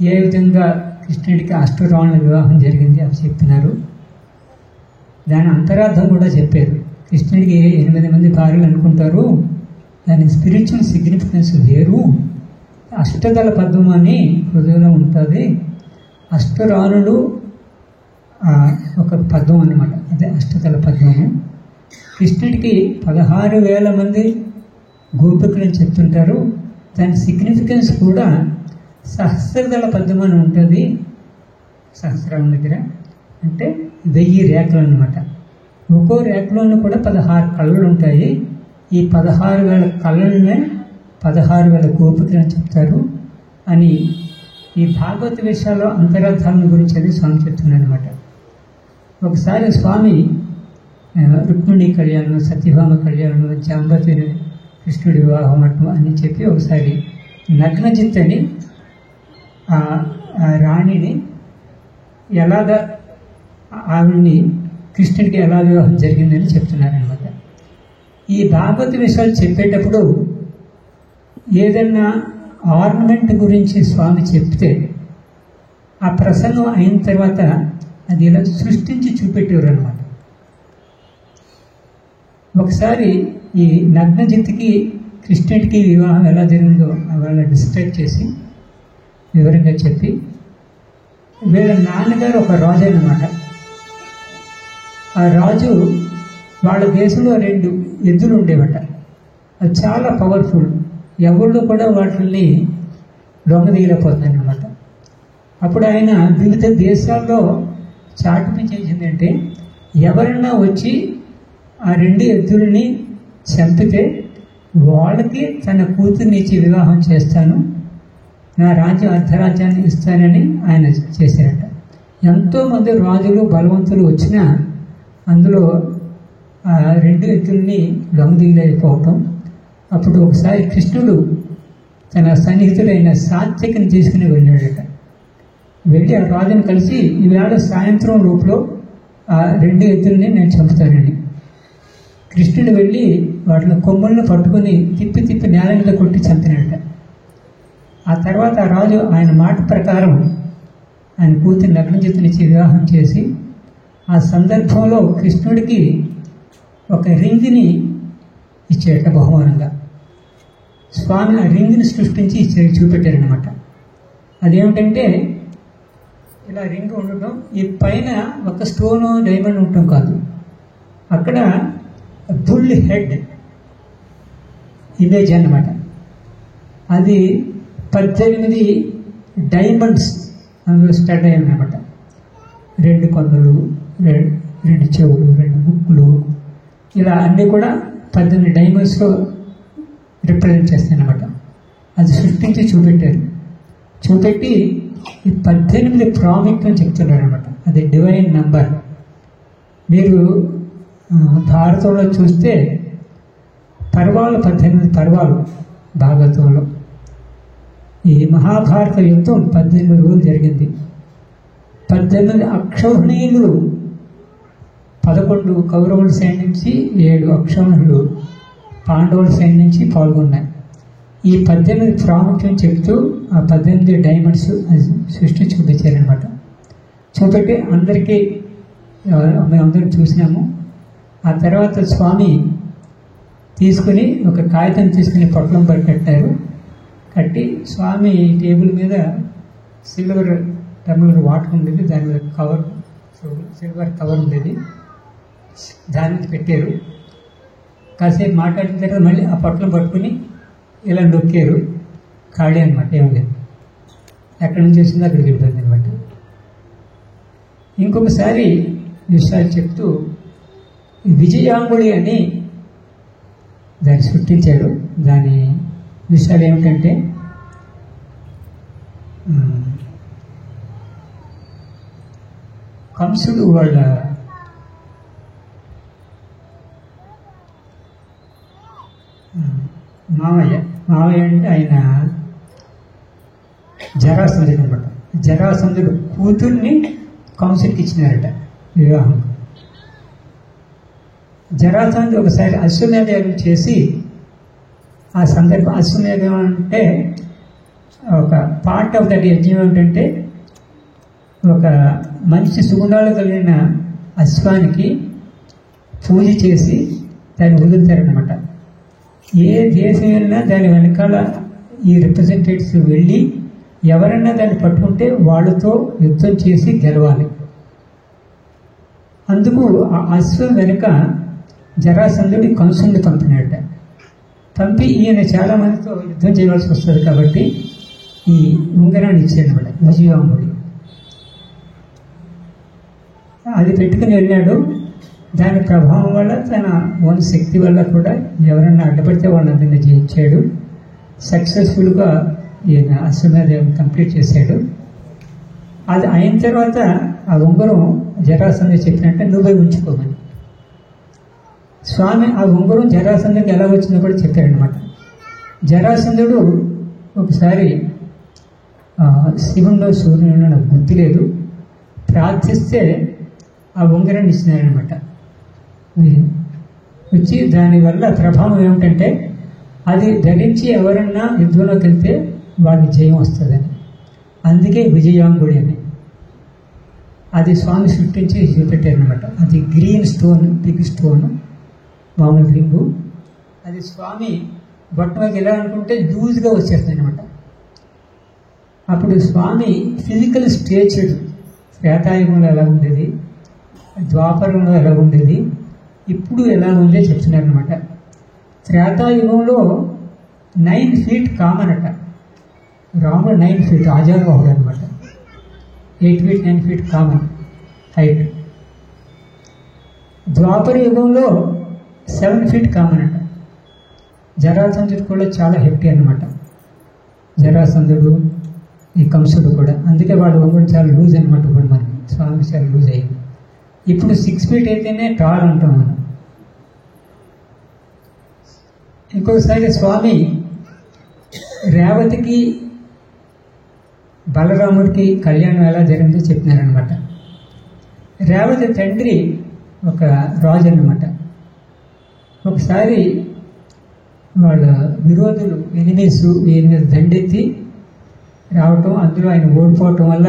ఏ విధంగా కృష్ణుడికి అష్టరాణుల వివాహం జరిగింది అని చెప్తున్నారు. దాని అంతరార్థం కూడా చెప్పారు. కృష్ణుడికి 8 మంది భార్యలు అనుకుంటారు, దాని స్పిరిచువల్ సిగ్నిఫికెన్స్ వేరు. అష్టదళ పద్మం అని హృదయంలో ఉంటుంది. అష్టరాణులు ఒక పద్మం అన్నమాట. అదే అష్టదళ పద్మము. కృష్ణుడికి 16,000 మంది గోపికలను చెప్తుంటారు. దాని సిగ్నిఫికెన్స్ కూడా సహస్రదళ పద్మం అని ఉంటుంది. సహస్రం దగ్గర అంటే 1000 రేఖలు అన్నమాట. ఒక్కో రేఖలోనూ కూడా 16 కళ్ళు ఉంటాయి. ఈ 16,000 కళ్ళనే 16,000 గోపికలను చెప్తారు అని ఈ భాగవత విషయాల్లో అంతరార్థాలను గురించి అది స్వామి చెప్తున్నాడు అనమాట. ఒకసారి స్వామి రుక్మిణి కళ్యాణం, సత్యభామ కళ్యాణం, జాంబతి కృష్ణుడి వివాహం అటు అని చెప్పి ఒకసారి నగ్నజిత్ అని ఆ రాణిని ఎలాగ ఆవిడ్ని కృష్ణుడికి ఎలా వివాహం జరిగిందని చెప్తున్నారనమాట. ఈ భాగవత విషయాలు చెప్పేటప్పుడు ఏదన్నా ఆర్నమెంట్ గురించి స్వామి చెప్తే ఆ ప్రసంగం అయిన తర్వాత అది ఇలా సృష్టించి చూపెట్టేవారు అనమాట. ఒకసారి ఈ నగ్నజిత్తుకి కృష్ణుడికి వివాహం ఎలా జరిగిందో వాళ్ళ డిస్క్రైబ్ చేసి వివరంగా చెప్పి, వీళ్ళ నాన్నగారు ఒక రాజు అన్నమాట. ఆ రాజు వాళ్ళ దేశంలో 2 ఎద్దులు ఉండేవట. అది చాలా పవర్ఫుల్, ఎవళ్ళు కూడా వాటిని దొంగదీయలేకపోతుంది అనమాట. అప్పుడు ఆయన వివిధ దేశాల్లో చాటుపించేసిందంటే, ఎవరన్నా వచ్చి ఆ 2 ఎద్దుల్ని చంపితే వాళ్ళకి తన కూతుర్ని ఇచ్చి వివాహం చేస్తాను, నా రాజ్యం అర్ధరాజ్యాన్ని ఇస్తానని ఆయన చేశారట. ఎంతోమంది రాజులు బలవంతులు వచ్చినా అందులో ఆ 2 ఎద్దుల్ని దొంగదీయలేకపోవటం. అప్పుడు ఒకసారి కృష్ణుడు తన సన్నిహితుడైన సాత్వికని తీసుకుని వెళ్ళాడట. వెళ్ళి ఆ రాజును కలిసి ఈవేళ సాయంత్రం లోపల ఆ 2 ఎద్దుల్ని నేను చంపుతానని. కృష్ణుడు వెళ్ళి వాటిని కొమ్ములను పట్టుకుని తిప్పి తిప్పి నేల మీద కొట్టి చంపినట్ట. ఆ తర్వాత ఆ రాజు ఆయన మాట ప్రకారం ఆయన కూతురు నగ్నజిత్తునిచ్చి వివాహం చేసి, ఆ సందర్భంలో కృష్ణుడికి ఒక రింగ్ని ఇచ్చేట బహుమానంగా. స్వామి ఆ రింగ్ని సృష్టించి చూపెట్టారనమాట. అదేమిటంటే ఇలా రింగ్ ఉండటం, ఈ పైన ఒక స్టోను డైమండ్ ఉండటం కాదు, అక్కడ బుల్ హెడ్ ఇమేజ్ అన్నమాట. అది 18 డైమండ్స్ అందులో స్టార్ట్ అయ్యాయి అన్నమాట. 2 కన్నులు, 2 చెవులు, 2 ముక్కులు, ఇలా అన్నీ కూడా 18 డైమండ్స్లో రిప్రజెంట్ చేస్తాయి అన్నమాట. అది సృష్టించి చూపెట్టారు. చూపెట్టి ఈ 18 ప్రాముఖ్యం చెప్తున్నారు అనమాట. అది డివైన్ నంబర్. మీరు భారతంలో చూస్తే పర్వాలు 18 పర్వాలు భాగవతంలో. ఈ మహాభారత యుద్ధం 18 రోజులు జరిగింది. 18 అక్షౌహిణీయులు 11 కౌరవుల సైడ్ నుంచి 7 అక్షౌహిణులు పాండవుల సైడ్ నుంచి పాల్గొన్నాయి. ఈ 18 ప్రాముఖ్యం చెప్తూ ఆ 18 డైమండ్స్ సృష్టి చూపించారనమాట. చూపెట్టి అందరికీ మేమందరం చూసినాము. ఆ తర్వాత స్వామి తీసుకుని ఒక కాగితం తీసుకుని పొట్లం కట్టారు. కట్టి స్వామి టేబుల్ మీద సిల్వర్ టమ్లర్ వాటర్ ఉండేది, దాని మీద కవర్ సిల్వర్ కవర్ ఉండేది, దాని మీద పెట్టారు. కాసేపు మాట్లాడిన తర్వాత మళ్ళీ ఆ పొట్లం పట్టుకుని ఇలా నొక్కారు. ఖాళీ అనమాట, ఏం లేదు. ఎక్కడి నుంచి వచ్చిందో అక్కడికి వెళ్ళిపోయింది అనమాట. ఇంకొకసారి విషయాలు చెప్తూ విజయాంగుళి అని దాన్ని సృష్టించాడు. దాని విషయాలు ఏమిటంటే, కంసుడు వాళ్ళ మావయ్య అంటే ఆయన జరాసంధుడు అనమాట. జరాసంధుడు కూతుర్ని కంసుడికి ఇచ్చినారట వివాహం. జరాసంధుడు ఒకసారి అశ్వమేధయాగం చేసి, ఆ సందర్భం అశ్వమేధం అంటే ఒక పార్ట్ ఆఫ్ దట్ యజ్ఞం ఏమిటంటే, ఒక మంచి సుగుణాలు కలిగిన అశ్వానికి పూజ చేసి దాన్ని వదులుతారనమాట. ఏ దేశం వెళ్ళినా దాని వెనకాల ఈ రిప్రజెంటేటివ్స్ వెళ్ళి ఎవరన్నా దాన్ని పట్టుకుంటే వాళ్ళతో యుద్ధం చేసి గెలవాలి. అందుకు ఆ అశ్వం వెనుక జరాసంధుడి కంసుడిని పంపినట్ట. పంపి ఈయన చాలా మందితో యుద్ధం చేయవలసి వస్తుంది కాబట్టి ఈ ఉంగరాన్ని ఇచ్చాడనమాట విజయాంగుడి. అది పెట్టుకుని వెళ్ళాడు. దాని ప్రభావం వల్ల తన ఓన్ శక్తి వల్ల కూడా ఎవరన్నా అడ్డపడితే వాళ్ళందరినీ జయించాడు. సక్సెస్ఫుల్గా ఈయన అశ్వమేధం కంప్లీట్ చేశాడు. అది అయిన తర్వాత ఆ ఉంగరం జరాసంధుడు చెప్పినట్టే నువ్వే ఉంచుకోమని. స్వామి ఆ ఉంగరం జరాసంధుడికి ఎలా వచ్చిందో కూడా చెప్పారనమాట. జరాసంధుడు ఒకసారి శివుణ్ణో సూర్యుడినో నాకు గుర్తులేదు, ప్రార్థిస్తే ఆ ఉంగరాన్ని ఇచ్చినారనమాట. వచ్చి దానివల్ల ప్రభావం ఏమిటంటే అది ధరించి ఎవరన్నా యుద్ధంలోకి వెళ్తే వాళ్ళకి జయం వస్తుందని. అందుకే విజయాంగుడి అని అది స్వామి సృష్టించి చూపెట్టారనమాట. అది గ్రీన్ స్టోన్, బిగ్ స్టోన్, మామూలు రింగు. అది స్వామి బొట్టలోకి ఎలా అనుకుంటే లూజ్గా వచ్చేస్తుంది అనమాట. అప్పుడు స్వామి ఫిజికల్ స్టేచర్డ్ త్రేతాయుగంలో ఎలా ఉండేది, ద్వాపరంలో ఎలా ఉండేది, ఇప్పుడు ఎలా ఉందో చెప్తున్నారనమాట. త్రేతాయుగంలో 9 feet కామన్ అట. రాముడు 9 feet, ఆజానుబాహుడు అనమాట. 8 feet 9 feet కామన్ హైట్. ద్వాపర యుగంలో 7 feet కామన్ అట. జరాసంధుడు కూడా చాలా హెఫ్టీ అనమాట. జరాసంధుడు, ఈ కంసుడు కూడా. అందుకే వాడు కూడా చాలా లూజ్ అనమాట. ఇప్పుడు మనకి స్వామి చాలా లూజ్ అయ్యింది. ఇప్పుడు 6 feet అయితేనే టాల్ అంటాం మనం. ఇంకొకసారి స్వామి రేవతికి బలరాముడికి కళ్యాణం ఎలా జరిగిందో చెప్పినారనమాట. రేవతి తండ్రి ఒక రాజు అన్నమాట. ఒకసారి వాళ్ళ విరోధులు, ఎనిమీస్ ఈయన మీద దండెత్తి రావటం, అందులో ఆయన ఓడిపోవటం వల్ల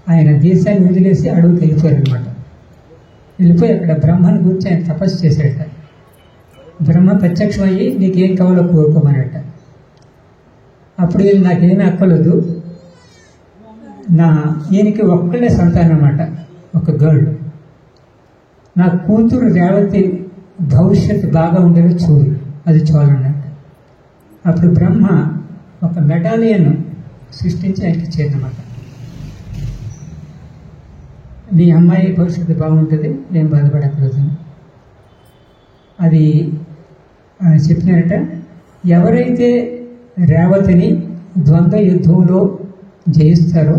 ఆయన దేశాన్ని వదిలేసి అడవికి వెళ్ళిపోయారనమాట. వెళ్ళిపోయి అక్కడ బ్రహ్మను గురించి ఆయన తపస్సు చేశాడట. బ్రహ్మ ప్రత్యక్షం అయ్యి నీకేం కావాలో కోరుకోమనట. అప్పుడు ఈయన నాకేమీ అక్కలేదు, ఈయనకి ఒక్కళ్ళే సంతానం అన్నమాట, ఒక గర్ల్. నా కూతురు రేవతి భవిష్యత్తు బాగా ఉండేది చూడు, అది చాలన్నట్టు. అప్పుడు బ్రహ్మ ఒక మెడాలియన్ సృష్టించి ఆయనకి ఇచ్చేదన్నమాట. నీ అమ్మాయి భవిష్యత్తు బాగుంటుంది, ఏం బాధపడక్కర్లేదు. అది చెప్పినారట. ఎవరైతే రేవతిని ద్వంద్వ యుద్ధంలో జయిస్తారో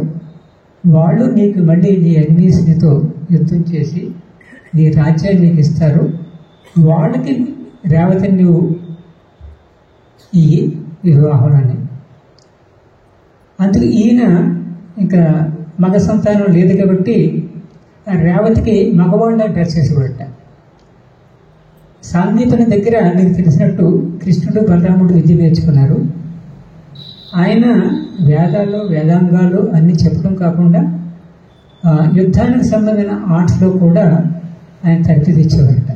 వాళ్ళు నీకు మళ్ళీ నీ ఎనిమీస్నితో యుద్ధం చేసి నీ రాజ్యాన్ని నీకు ఇస్తారు. వాళ్ళకి రేవతిని నువ్వు ఈ వివాహాన్ని. అందుకు ఈయన ఇంకా మగ సంతానం లేదు కాబట్టి రేవతికి మగవాళ్ళ డ్రెస్ చేసేవాడట. సాందీపని దగ్గర మీకు తెలిసినట్టు కృష్ణుడు బలరాముడు విద్య నేర్చుకున్నారు. ఆయన వేదాలు వేదాంగాలు అన్నీ చెప్పడం కాకుండా యుద్ధానికి సంబంధించిన ఆర్ట్స్లో కూడా ఆయన తరబిది ఇచ్చేవారట.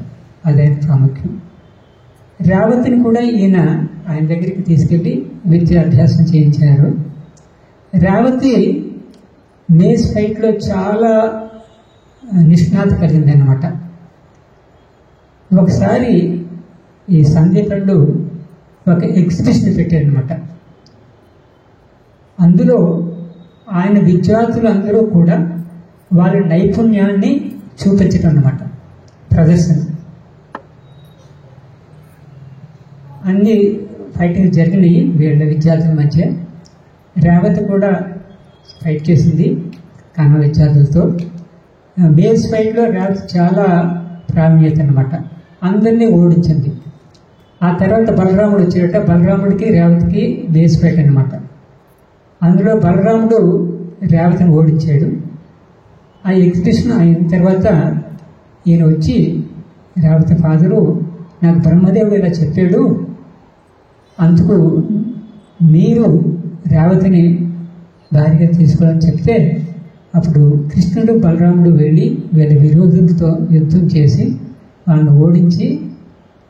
అదే ప్రాముఖ్యం. రేవతిని కూడా ఈయన ఆయన దగ్గరికి తీసుకెళ్ళి విద్య అభ్యాసం చేయించారు. రేవతి మేజ్ ఫైట్లో చాలా నిష్ణాత కలిగింది అన్నమాట. ఒకసారి ఈ సందీపండు ఒక ఎగ్జిబిషన్ పెట్టారనమాట. అందులో ఆయన విద్యార్థులు అందరూ కూడా వాళ్ళ నైపుణ్యాన్ని చూపించడం అన్నమాట, ప్రదర్శన. అన్ని ఫైటింగ్ జరిగినాయి వీళ్ళ విద్యార్థుల మధ్య. రేవతి కూడా ఫైట్ చేసింది కన్న విద్యార్థులతో. మేజ్ ఫైట్లో రేవతి చాలా ప్రావీణ్యత అన్నమాట, అందరినీ ఓడించింది. ఆ తర్వాత బలరాముడు వచ్చాడట. బలరాముడికి రేవతికి మేజ్ ఫైట్ అనమాట. అందులో బలరాముడు రేవతిని ఓడించాడు. ఆ ఎగ్జిబిషన్ అయిన తర్వాత ఈయన వచ్చి, రేవతి ఫాదరు నాకు బ్రహ్మదేవుడు ఇలా చెప్పాడు, అందుకు మీరు రేవతిని భార్యగా తీసుకోవాలని చెప్తే, అప్పుడు కృష్ణుడు బలరాముడు వెళ్ళి వీళ్ళ విరోధులతో యుద్ధం చేసి వాళ్ళని ఓడించి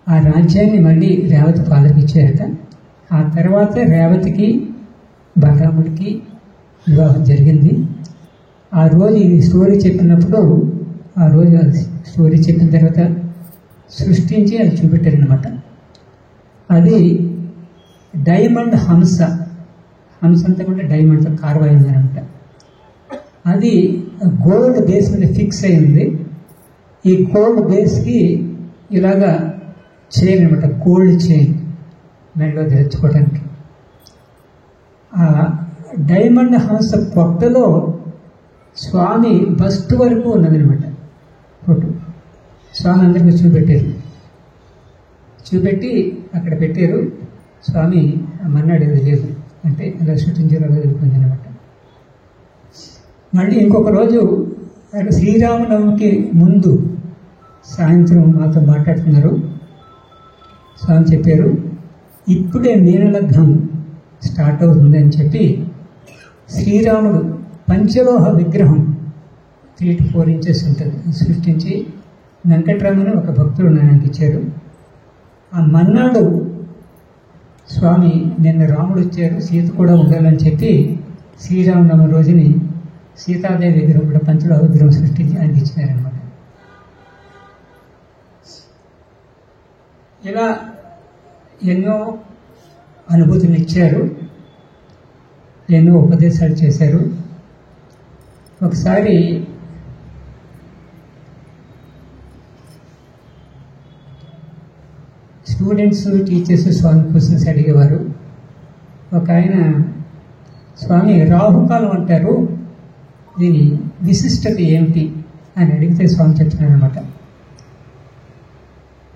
ఆ రాజ్యాన్ని మళ్ళీ రేవతి ఫాదర్కి ఇచ్చారట. ఆ తర్వాత రేవతికి బలరాముడికి వివాహం జరిగింది. ఆ రోజు ఈ స్టోరీ చెప్పినప్పుడు, ఆ రోజు స్టోరీ చెప్పిన తర్వాత సృష్టించి అది చూపెట్టారనమాట. అది డైమండ్ హంస. హంస అంతా కూడా డైమండ్తో కార్వ్ అయింది అనమాట. అది గోల్డ్ బేస్ మీద ఫిక్స్ అయింది. ఈ గోల్డ్ బేస్కి ఇలాగా చైన్ అనమాట, గోల్డ్ చైన్ మెడలో తెచ్చుకోవడానికి. ఆ డైమండ్ హంస పొట్టలో స్వామి బస్ట్ వరకు ఉన్నదనమాట ఫోటో. స్వామి అందరికీ చూపెట్టి అక్కడ పెట్టారు. స్వామి మన్నాడు లేదు. అంటే అలా సృష్టించేలా జరుగుతుంది అనమాట. మళ్ళీ ఇంకొక రోజు శ్రీరామనవమికి ముందు సాయంత్రం మాతో మాట్లాడుతున్నారు. స్వామి చెప్పారు, ఇప్పుడే మీనలగ్నం స్టార్ట్ అవుతుందని చెప్పి శ్రీరాముడు పంచలోహ విగ్రహం 3 to 4 inches ఉంటుంది సృష్టించి వెంకటరామని ఒక భక్తుడు నాకు ఇచ్చారు. ఆ మన్నాడు స్వామి నిన్న రాముడు వచ్చారు, సీత కూడా ఉండాలని చెప్పి శ్రీరామనవమి రోజుని సీతాదేవి విగ్రహం కూడా పంచలోహ విగ్రహం సృష్టించి ఆయనకి ఇచ్చినారనమాట. ఇలా ఎన్నో అనుభూతులు ఇచ్చారు, ఎన్నో ఉపదేశాలు చేశారు. ఒకసారి స్టూడెంట్స్ టీచర్స్ స్వామి క్వశ్చన్స్ అడిగేవారు. ఒక ఆయన, స్వామి రాహుకాలం అంటారు, దీని విశిష్టత ఏమిటి అని అడిగితే స్వామి చెప్తున్నాడు అనమాట.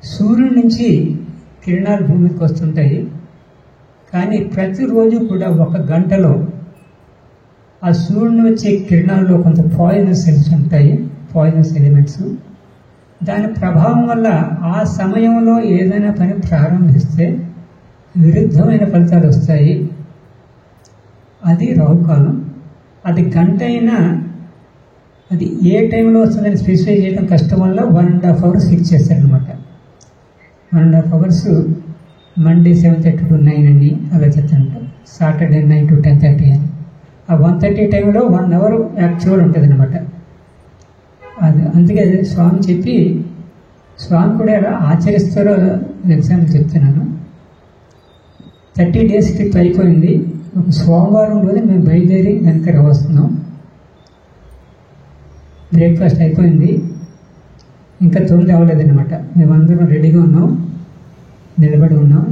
సూర్యుడి నుంచి కిరణాలు భూమికి వస్తుంటాయి, కానీ ప్రతిరోజు కూడా 1 గంటలో ఆ సూర్యుని వచ్చే కిరణాల్లో కొంత పాయిజనస్ సెల్స్ ఉంటాయి, పాయిజనస్ ఎలిమెంట్స్. దాని ప్రభావం వల్ల ఆ సమయంలో ఏదైనా పని ప్రారంభిస్తే విరుద్ధమైన ఫలితాలు వస్తాయి. అది రాహుకాలం. అది గంట అయినా అది ఏ టైంలో వస్తుందని స్పెసిఫై చేయడం కష్టం వల్ల 1.5 hours ఫిక్స్ చేశారనమాట. 1.5 hours మండే 7:30 to 9 అని అలా చెప్తాను, సాటర్డే 9 to 10:30 అని. ఆ 1:30 టైంలో 1 hour యాక్చువల్ ఉంటుంది అనమాట. అది అందుకే స్వామి చెప్పి, స్వామి కూడా ఎలా ఆచరిస్తారో ఎగ్జాంపుల్ చెప్తున్నాను. 30 days ట్రిప్ అయిపోయింది. ఒక సోమవారం రోజు మేము బయలుదేరి వెనక వస్తున్నాం. బ్రేక్ఫాస్ట్ అయిపోయింది, ఇంకా 9 అవ్వలేదన్నమాట. మేమందరం రెడీగా ఉన్నాం, నిలబడి ఉన్నాం.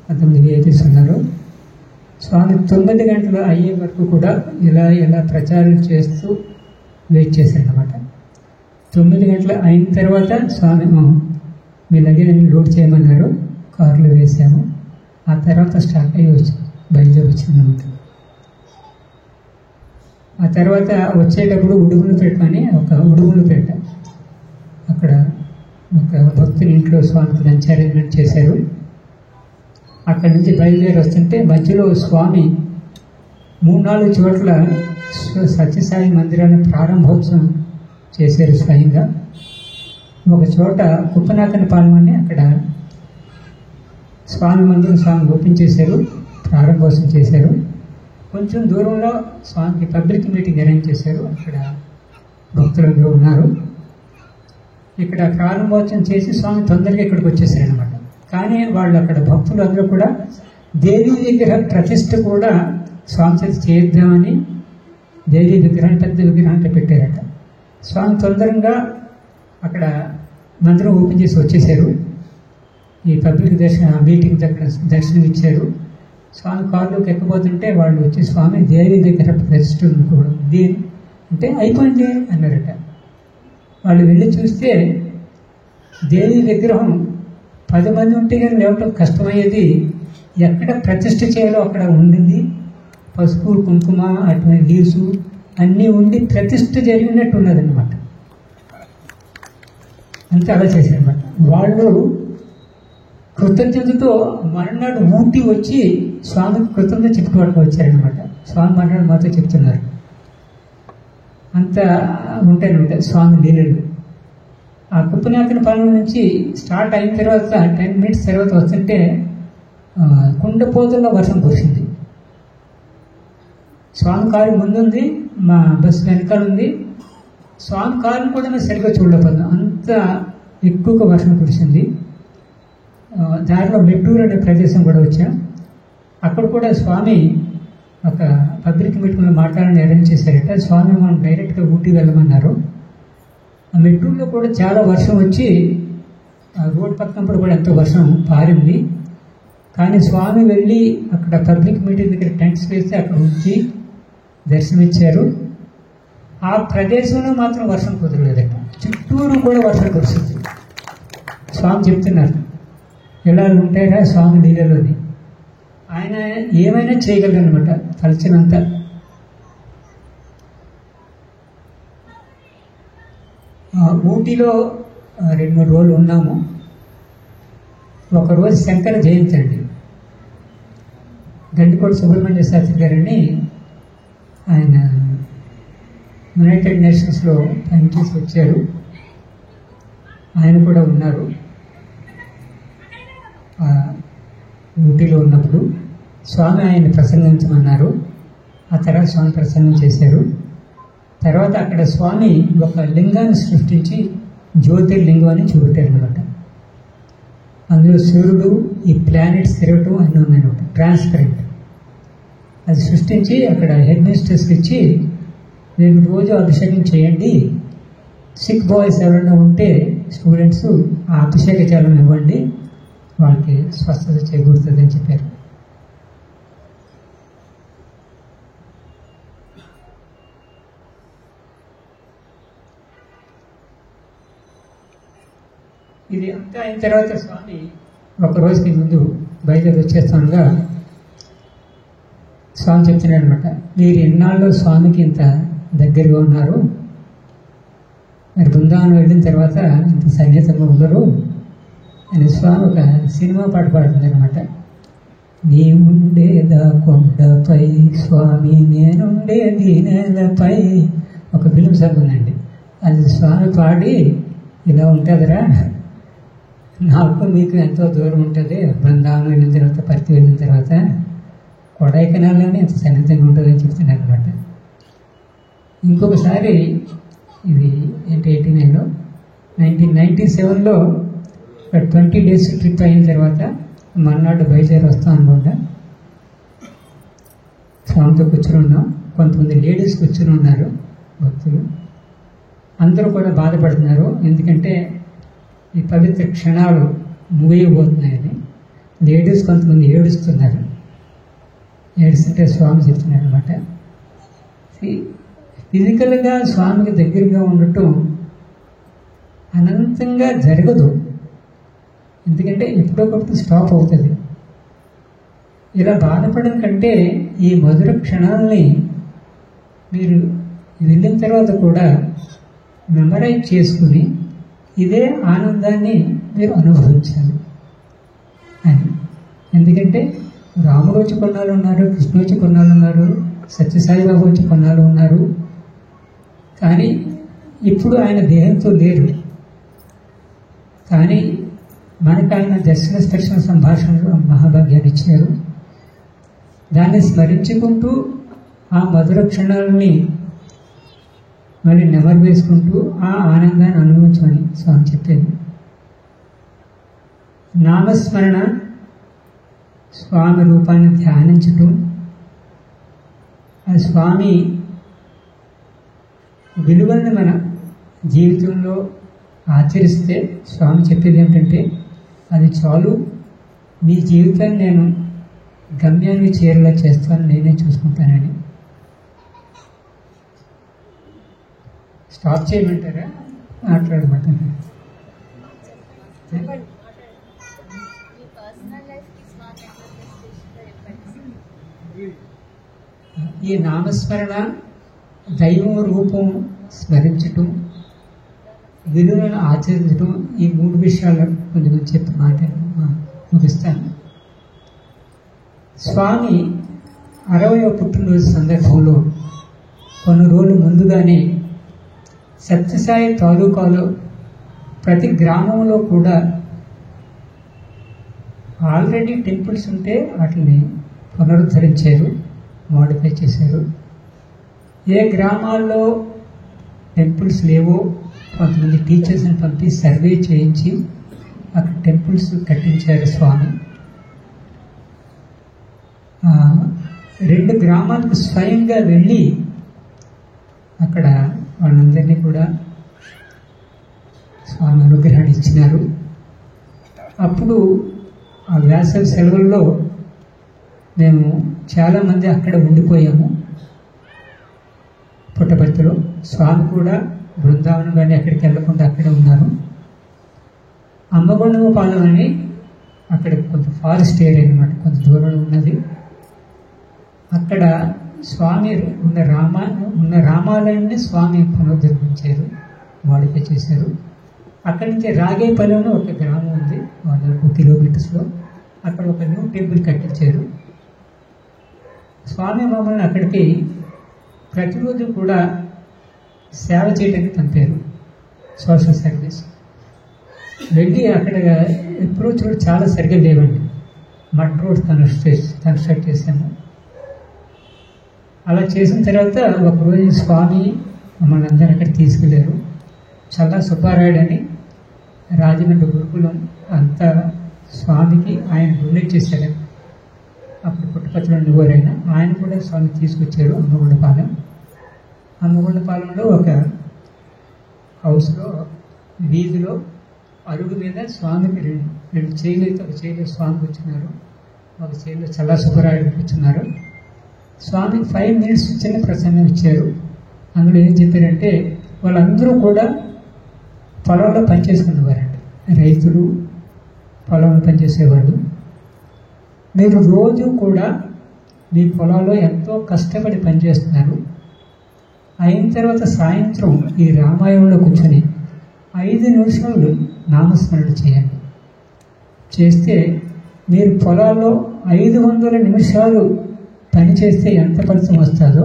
19 VIPs ఉన్నారు. స్వామి 9 గంటలు అయ్యే వరకు కూడా ఇలా ప్రచారం చేస్తూ వెయిట్ చేశారన్నమాట. 9 గంటలు అయిన తర్వాత స్వామి మీ దగ్గర లోడ్ చేయమన్నారు, కార్లో వేసాము. ఆ తర్వాత స్టార్ట్ అయ్యి బయలుదేరి వచ్చిందన్నమాట. ఆ తర్వాత వచ్చేటప్పుడు ఉడుగులపేట ఒక ఉడుగులపేట, అక్కడ ఒక భక్తుని ఇంట్లో స్వామికి లంచ్ అరేంజ్మెంట్ చేశారు. అక్కడి నుంచి బయలుదేరి వస్తుంటే మధ్యలో స్వామి 3-4 చోట్ల సత్యసాయి మందిరాన్ని ప్రారంభోత్సవం చేశారు స్వయంగా. ఒక చోట కుప్పనాకనపాలెం అని అక్కడ స్వామి మందిరం స్వామి ఓపెన్ చేశారు, ప్రారంభోత్సవం చేశారు. కొంచెం దూరంలో స్వామికి పబ్లిక్ మీటింగ్ అరేంజ్ చేశారు. అక్కడ భక్తులందరూ ఉన్నారు. ఇక్కడ ప్రారంభోత్సవం చేసి స్వామి తొందరగా ఇక్కడికి వచ్చేసారనమాట. కానీ వాళ్ళు అక్కడ భక్తులు అందరూ కూడా దేవీ విగ్రహ ప్రతిష్ఠ కూడా స్వామి చేత చేద్దామని దేవీ విగ్రహాన్ని పెద్ద విగ్రహాన్ని పెట్టారట. స్వామి తొందరగా అక్కడ మందిరం ఓపెన్ చేసి వచ్చేసారు. ఈ పబ్లిక్ మీటింగ్ దగ్గర దర్శనం ఇచ్చారు. స్వామి కారులోకి ఎక్కబోతుంటే వాళ్ళు వచ్చి, స్వామి దేవి దగ్గర ప్రతిష్ఠ కూడా దేని అంటే అయిపోయింది అన్నారట. వాళ్ళు వెళ్ళి చూస్తే దేవి విగ్రహం 10 మంది ఉంటే కానీ లేవటం కష్టమయ్యేది. ఎక్కడ ప్రతిష్ఠ చేయాలో అక్కడ ఉండింది. పసుపు కుంకుమ అటువంటి లీవ్స్ అన్నీ ఉండి ప్రతిష్ఠ జరిగినట్టు ఉన్నదన్నమాట. అంతే అలా చేశారన్నమాట. వాళ్ళు కృతజ్ఞతతో మర్నాడు ఊటీ వచ్చి స్వామికి కృతజ్ఞత చెప్పుకోవడానికి వచ్చారనమాట. స్వామి మర్నాడు మాతో చెప్తున్నారు. అంత ఉంటాయన్నమాట స్వామి లీలలు. ఆ కుప్పనాకనపాలెం నుంచి స్టార్ట్ అయిన తర్వాత 10 minutes తర్వాత వస్తుంటే కుండపోతల్లో వర్షం కురిసింది. స్వామి కారు ముందుంది, మా బస్సు వెనకాల ఉంది. స్వామి కారుని కూడా మేము సరిగ్గా చూడలేకపోతున్నాం, అంత ఎక్కువగా వర్షం కురిసింది. దారిలో మెట్టూరు అనే ప్రదేశం కూడా వచ్చాం. అక్కడ కూడా స్వామి ఒక పబ్లిక్ మీటింగ్లో మాట్లాడాలని అరేంజ్ చేశారట. స్వామి మనం డైరెక్ట్గా ఊటీ వెళ్ళమన్నారు. ఆ మెట్టూరులో కూడా చాలా వర్షం వచ్చి రోడ్ పక్కనప్పుడు కూడా ఎంతో వర్షం పారింది. కానీ స్వామి వెళ్ళి అక్కడ పబ్లిక్ మీటింగ్ దగ్గర టెంట్స్ వేస్తే అక్కడ ఉంచి దర్శనమిచ్చారు. ఆ ప్రదేశంలో మాత్రం వర్షం కుదరలేదట, చుట్టూరు కూడా వర్షం కురిసింది. స్వామి చెప్తున్నారు, ఇలా ఉంటాయిరా స్వామి లీలలోని. ఆయన ఏమైనా చేయగలరు అనమాట, తలచినంత. ఊటీలో 2-3 రోజులు ఉన్నాము. ఒకరోజు శంకర జయంతి అండి. గండికోట సుబ్రహ్మణ్య శాస్త్రి గారని ఆయన యునైటెడ్ నేషన్స్లో పనిచేసి వచ్చారు. ఆయన కూడా ఉన్నారు. ఊటీలో ఉన్నప్పుడు స్వామి ఆయన్ని ప్రసంగించమన్నారు. ఆ తర్వాత స్వామి ప్రసంగం చేశారు. తర్వాత అక్కడ స్వామి ఒక లింగాన్ని సృష్టించి జ్యోతిర్లింగం అని చూపెట్టారనమాట. అందులో సూర్యుడు, ఈ ప్లానెట్స్ తిరగటం అన్నీ ఉన్నాయన్నమాట, ట్రాన్స్పరెంట్. అది సృష్టించి అక్కడ హెడ్ మినిస్టర్స్కి ఇచ్చి, మీరు రోజు అభిషేకం చేయండి, సిక్ బాయ్స్ ఎవరైనా ఉంటే స్టూడెంట్స్ ఆ అభిషేక జలం ఇవ్వండి, వాళ్ళకి స్వస్థత చేకూరుతుంది అని చెప్పారు. ఇది అంతా అయిన తర్వాత స్వామి ఒక రోజుకి ముందు బయలుదేరి వచ్చేస్తుండగా స్వామి చెప్తున్నాడు అనమాట, మీరు ఎన్నాళ్ళు స్వామికి ఇంత దగ్గరగా ఉన్నారు, మరి బృందావనం వెళ్ళిన తర్వాత ఇంత సన్నిహితంగా ఉండరు అని స్వామి ఒక సినిమా పాట పాడుతుంది అనమాట. నీ ఉండేదా కొండపై స్వామి, నేనుండేది నేలపై, ఒక ఫిలిం సాంగ్ ఉందండి. అది స్వామి పాడి ఇలా ఉంటుందిరా, నాకు మీకు ఎంతో దూరం ఉంటుంది, బృందావనం వెళ్ళిన తర్వాత, పర్తి వెళ్ళిన తర్వాత కొడైకెనాల్లోనే ఎంత సన్నిహితంగా ఉంటుందని చెప్తున్నారు అనమాట. ఇంకొకసారి ఇది 1997లో 20 days ట్రిప్ అయిన తర్వాత మర్నాడు బయలుదేరి వస్తాం అనుకుంటా. స్వామితో కూర్చుని ఉన్నాం. కొంతమంది లేడీస్ కూర్చుని ఉన్నారు భక్తులు. అందరూ కూడా బాధపడుతున్నారు, ఎందుకంటే ఈ పవిత్ర క్షణాలు ముగియబోతున్నాయని. లేడీస్ కొంతమంది ఏడుస్తున్నారు. ఏడుస్తుంటే స్వామి చెప్తున్నారు అనమాట, ఫిజికల్గా స్వామికి దగ్గరగా ఉండటం అనంతంగా జరగదు, ఎందుకంటే ఎప్పుడొకప్పుడు స్టాప్ అవుతుంది. ఇలా బాధపడడం కంటే ఈ మధుర క్షణాలని మీరు వెళ్ళిన తర్వాత కూడా మెమరైజ్ చేసుకుని ఇదే ఆనందాన్ని మీరు అనుభవించాలి అని. ఎందుకంటే రాముడు వచ్చి కొన్నాళ్ళు ఉన్నారు, కృష్ణ వచ్చి కొన్నాళ్ళు ఉన్నారు, సత్యసాయిబాబు వచ్చి కొన్నాళ్ళు ఉన్నారు, కానీ ఇప్పుడు ఆయన దేహంతో లేరు. కానీ మనకు ఆయన దర్శన స్పర్శన సంభాషణలు మహాభాగ్యాన్ని ఇచ్చారు. దాన్ని స్మరించుకుంటూ ఆ మధుర క్షణాలని మళ్ళీ నెమరు వేసుకుంటూ ఆ ఆనందాన్ని అనుభవించమని స్వామి చెప్పేది. నామస్మరణ, స్వామి రూపాన్ని ధ్యానించటం, ఆ స్వామి విలువలను మన జీవితంలో ఆచరిస్తే స్వామి చెప్పేది ఏమిటంటే, అది చాలు, మీ జీవితాన్ని నేను గమ్యాన్ని చేరేలా చేస్తాను, నేనే చూసుకుంటానని. స్టాప్ చేయమంటారా, మాట్లాడమంటారా? ఈ నామస్మరణ, దైవం రూపం స్మరించటం, విలువలను ఆచరించడం, ఈ 3 విషయాలు కొంచెం చెప్పి ముగిస్తాను. స్వామి 60వ పుట్టినరోజు సందర్భంలో కొన్ని రోజులు ముందుగానే సత్యసాయి తాలూకాలో ప్రతి గ్రామంలో కూడా ఆల్రెడీ టెంపుల్స్ ఉంటే వాటిని పునరుద్ధరించారు, మోడిఫై చేశారు. ఏ గ్రామాల్లో టెంపుల్స్ లేవో కొంతమంది టీచర్స్ని పంపి సర్వే చేయించి అక్కడ టెంపుల్స్ కట్టించారు స్వామి. 2 గ్రామాలకు స్వయంగా వెళ్ళి అక్కడ వాళ్ళందరినీ కూడా స్వామి అనుగ్రహాన్ని ఇచ్చినారు. అప్పుడు ఆ వేసవి సెలవుల్లో మేము చాలామంది అక్కడ ఉండిపోయాము పుట్టపర్తిలో. స్వామి కూడా బృందావనం కానీ ఎక్కడికి వెళ్ళకుండా అక్కడే ఉన్నారు. అమ్మగొండమపాలెం అని అక్కడ కొంత ఫారెస్ట్ ఏరియా అనమాట, కొంత దూరంలో ఉన్నది. అక్కడ స్వామి ఉన్న రామాలయాన్ని స్వామి పునరుద్ధరించారు, మోడిఫై చేశారు. అక్కడి నుంచి రాగేపల్లిలో ఒక గ్రామం ఉంది, 2 కిలోమీటర్స్లో. అక్కడ ఒక న్యూ టెంపుల్ కట్టించారు. స్వామి మమ్మల్ని అక్కడికి ప్రతిరోజు కూడా సేవ చేయడానికి పంపారు, సోషల్ సర్వీస్. వెళ్ళి అక్కడ అప్రోచ్ రోడ్ చాలా సరిగ్గా లేవండి, మడ్ రోడ్ కన్స్ట్రక్ట్ చేసాము. అలా చేసిన తర్వాత ఒకరోజు స్వామి మమ్మల్ని అందరూ అక్కడ తీసుకెళ్ళారు. చల్లా సుబ్బారాయుడు అని రాజమండ్రి గురుకులం అంతా స్వామికి ఆయన డొనేట్ చేశారు. అప్పుడు పుట్టపత్రిలో ఉండేవారైనా ఆయన కూడా స్వామి తీసుకొచ్చారు. అమ్మగొండపాలెంలో ఒక హౌస్లో వీధిలో అరుగు మీద స్వామికి రెండు చేయలేదు, ఒక చేయలో స్వామికి వచ్చినారు, ఒక చేయలో చల్లా సుబ్బరాయుడు కూర్చున్నారు. స్వామికి 5 minutes చిన్న ప్రసంగం ఇచ్చారు. అందులో ఏం చెప్పారంటే, వాళ్ళందరూ కూడా పొలంలో పనిచేసుకునేవారంట, రైతులు పొలంలో పనిచేసేవాళ్ళు. మీరు రోజు కూడా మీ పొలాల్లో ఎంతో కష్టపడి పనిచేస్తున్నారు. అయిన తర్వాత సాయంత్రం ఈ రామాయణంలో కూర్చొని 5 నిమిషాలు నామస్మరణ చేయండి. చేస్తే మీరు పొలాల్లో 500 నిమిషాలు పని చేస్తే ఎంత ఫలితం వస్తుందో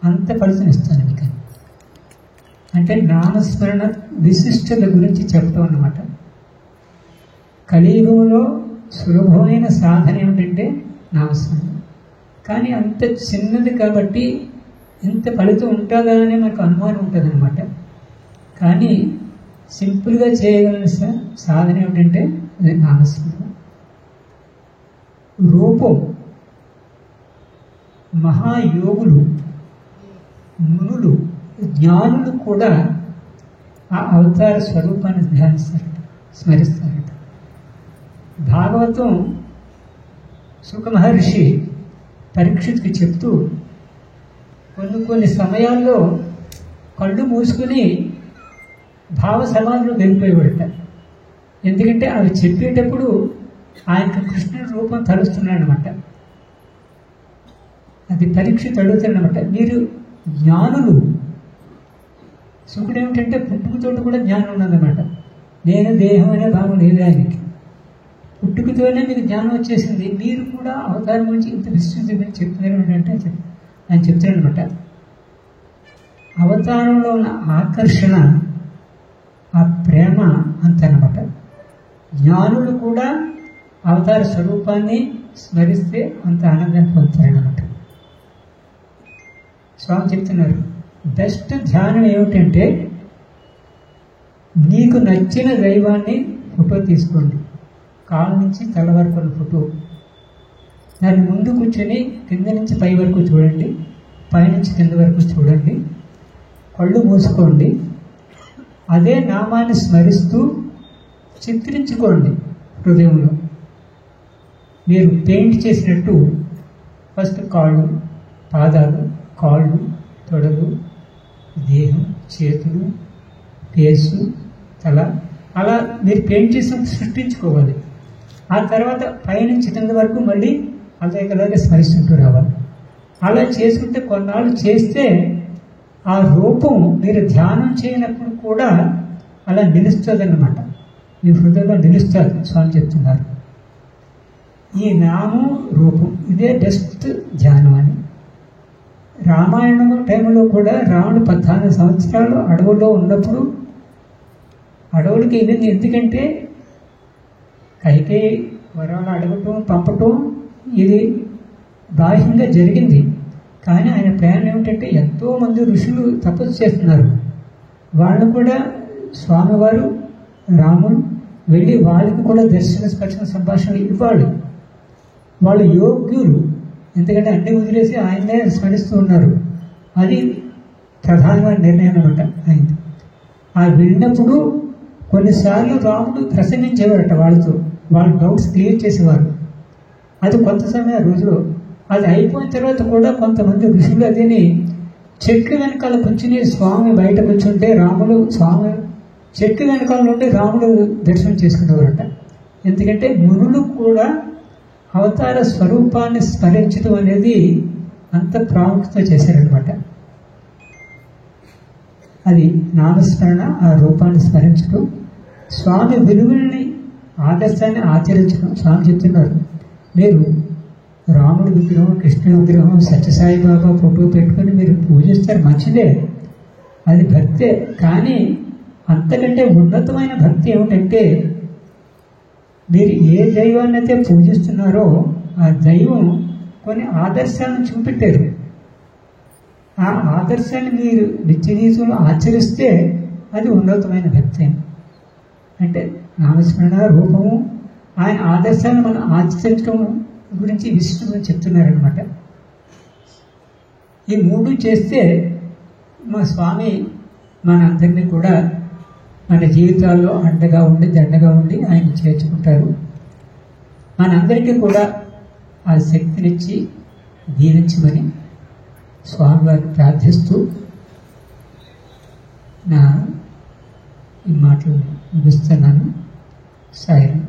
అంత ఫలితం ఇస్తాను మీకు. అంటే నామస్మరణ విశిష్టత గురించి చెప్పడం అన్నమాట. కలియుగంలో సులభమైన సాధన ఏమిటంటే నామస్మరణ. కానీ అంత చిన్నది కాబట్టి ఇంత ఫలితం ఉంటుందా అని మనకు అనుమానం ఉంటుంది అనమాట. కానీ సింపుల్గా చేయగలిగిన సాధన ఏమిటంటే అది నామస్మరణ. రూపం మహాయోగులు, మునులు, జ్ఞానులు కూడా ఆ అవతార స్వరూపాన్ని ధ్యానిస్తారట, స్మరిస్తారట. భాగవతం సుఖ మహర్షి పరీక్షిత్కి చెప్తూ కొన్ని సమయాల్లో కళ్ళు మూసుకుని భావ సమాధిలో వెళ్ళిపోయేవాడట. ఎందుకంటే అవి చెప్పేటప్పుడు ఆయనకు కృష్ణుడి రూపం తలుస్తున్నాడనమాట. అది పరీక్షిత్ అడుగుతాడనమాట, మీరు జ్ఞానులు. సుఖుడు ఏమిటంటే పుట్టుకతోటి కూడా జ్ఞానం ఉన్నదన్నమాట. నేను దేహం అనే భావం లేదు ఆయనకి. పుట్టుకతోనే మీకు జ్ఞానం వచ్చేసింది. మీరు కూడా అవతారం గురించి ఇంత విస్తృతి చెప్తున్నారు ఏంటంటే ఆయన చెప్తాడనమాట, అవతారంలో ఉన్న ఆకర్షణ, ఆ ప్రేమ అంతనమాట. జ్ఞానులు కూడా అవతార స్వరూపాన్ని స్మరిస్తే అంత ఆనందాన్ని పొందుతారనమాట. స్వామి చెప్తున్నారు, బెస్ట్ ధ్యానం ఏమిటంటే నీకు నచ్చిన దైవాన్ని ఫోటో తీసుకోండి, కాలు నుంచి తల వరకు ఉన్న ఫోటో. దాని ముందు కూర్చొని కింద నుంచి పై వరకు చూడండి, పైనుంచి కింద వరకు చూడండి, కళ్ళు మూసుకోండి. అదే నామాన్ని స్మరిస్తూ చిత్రించుకోండి హృదయంలో. మీరు పెయింట్ చేసినట్టు ఫస్ట్ కాళ్ళు, పాదాలు, కాళ్ళు, తొడలు, దేహం, చేతులు, ఫేసు, తల, అలా మీరు పెయింట్ చేసినట్టు సృష్టించుకోవాలి. ఆ తర్వాత పైనుంచి కింద వరకు మళ్ళీ అలాగే స్మరిస్తుంటూ రావాలి. అలా చేసుకుంటే కొన్నాళ్ళు చేస్తే ఆ రూపం మీరు ధ్యానం చేయనప్పుడు కూడా అలా నిలుస్తుంది అన్నమాట, మీ హృదయంలో నిలుస్తుంది. స్వామి చెప్తున్నారు, ఈ నామం రూపం ఇదే బెస్ట్ ధ్యానం అని. రామాయణం టైంలో కూడా రాముడు 14 సంవత్సరాలు అడవుల్లో ఉన్నప్పుడు, అడవులకి ఇది ఎందుకంటే కైకేయి వరాలు అడగటం పంపటం ఇది బాహ్యంగా జరిగింది. కానీ ఆయన ప్లాన్ ఏమిటంటే ఎంతోమంది ఋషులు తపస్సు చేస్తున్నారు, వాళ్ళు కూడా స్వామివారు రాముడు వెళ్ళి వాళ్ళకి కూడా దర్శన స్పర్శన సంభాషణ ఇవ్వాలి. వాళ్ళు యోగ్యులు, ఎందుకంటే అన్ని వదిలేసి ఆయన్నే స్మరిస్తూ ఉన్నారు. అది ప్రధానమైన నిర్ణయం అనమాట అయింది. ఆ వెళ్ళినప్పుడు కొన్నిసార్లు రాముడు ప్రసంగించేవారట వాళ్ళతో, వాళ్ళ డౌట్స్ క్లియర్ చేసేవారు. అది కొంత సమయం రోజులో. అది అయిపోయిన తర్వాత కూడా కొంతమంది ఋషులు అదిని చెట్టు వెనకాల కూర్చుని స్వామి బయట కూర్చుంటే రాముడు, స్వామి చెట్టు వెనకాల నుండి రాముడు దర్శనం చేసుకునేవారట. ఎందుకంటే మునులు కూడా అవతార స్వరూపాన్ని స్మరించడం అనేది అంత ప్రాముఖ్యత చేశారనమాట. అది నామస్మరణ, ఆ రూపాన్ని స్మరించడం, స్వామి విలువల్ని ఆదర్శాన్ని ఆచరించడం. స్వామి చెప్తున్నారు, మీరు రాముడి విగ్రహం, కృష్ణుడి విగ్రహం, సత్యసాయిబాబా ఫోటో పెట్టుకొని మీరు పూజిస్తారు, మంచిదే, అది భక్తే. కానీ అంతకంటే ఉన్నతమైన భక్తి ఏమిటంటే మీరు ఏ దైవాన్ని అయితే పూజిస్తున్నారో ఆ దైవం కొన్ని ఆదర్శాలను చూపెట్టారు. ఆ ఆదర్శాన్ని మీరు నిత్య జీవితంలో ఆచరిస్తే అది ఉన్నతమైన భక్తి. అంటే నామస్మరణ, రూపము, ఆయన ఆదర్శాలను మనం ఆచరించడం గురించి విశిష్టంగా చెప్తున్నారనమాట. ఈ మూడు చేస్తే మా స్వామి మనందరినీ కూడా మన జీవితాల్లో అండగా ఉండి దండగా ఉండి ఆయన చేర్చుకుంటారు. మనందరికీ కూడా ఆ శక్తినిచ్చి దీవించమని స్వామివారిని ప్రార్థిస్తూ నా ఈ మాటలు ముగిస్తున్నాను. సాయం.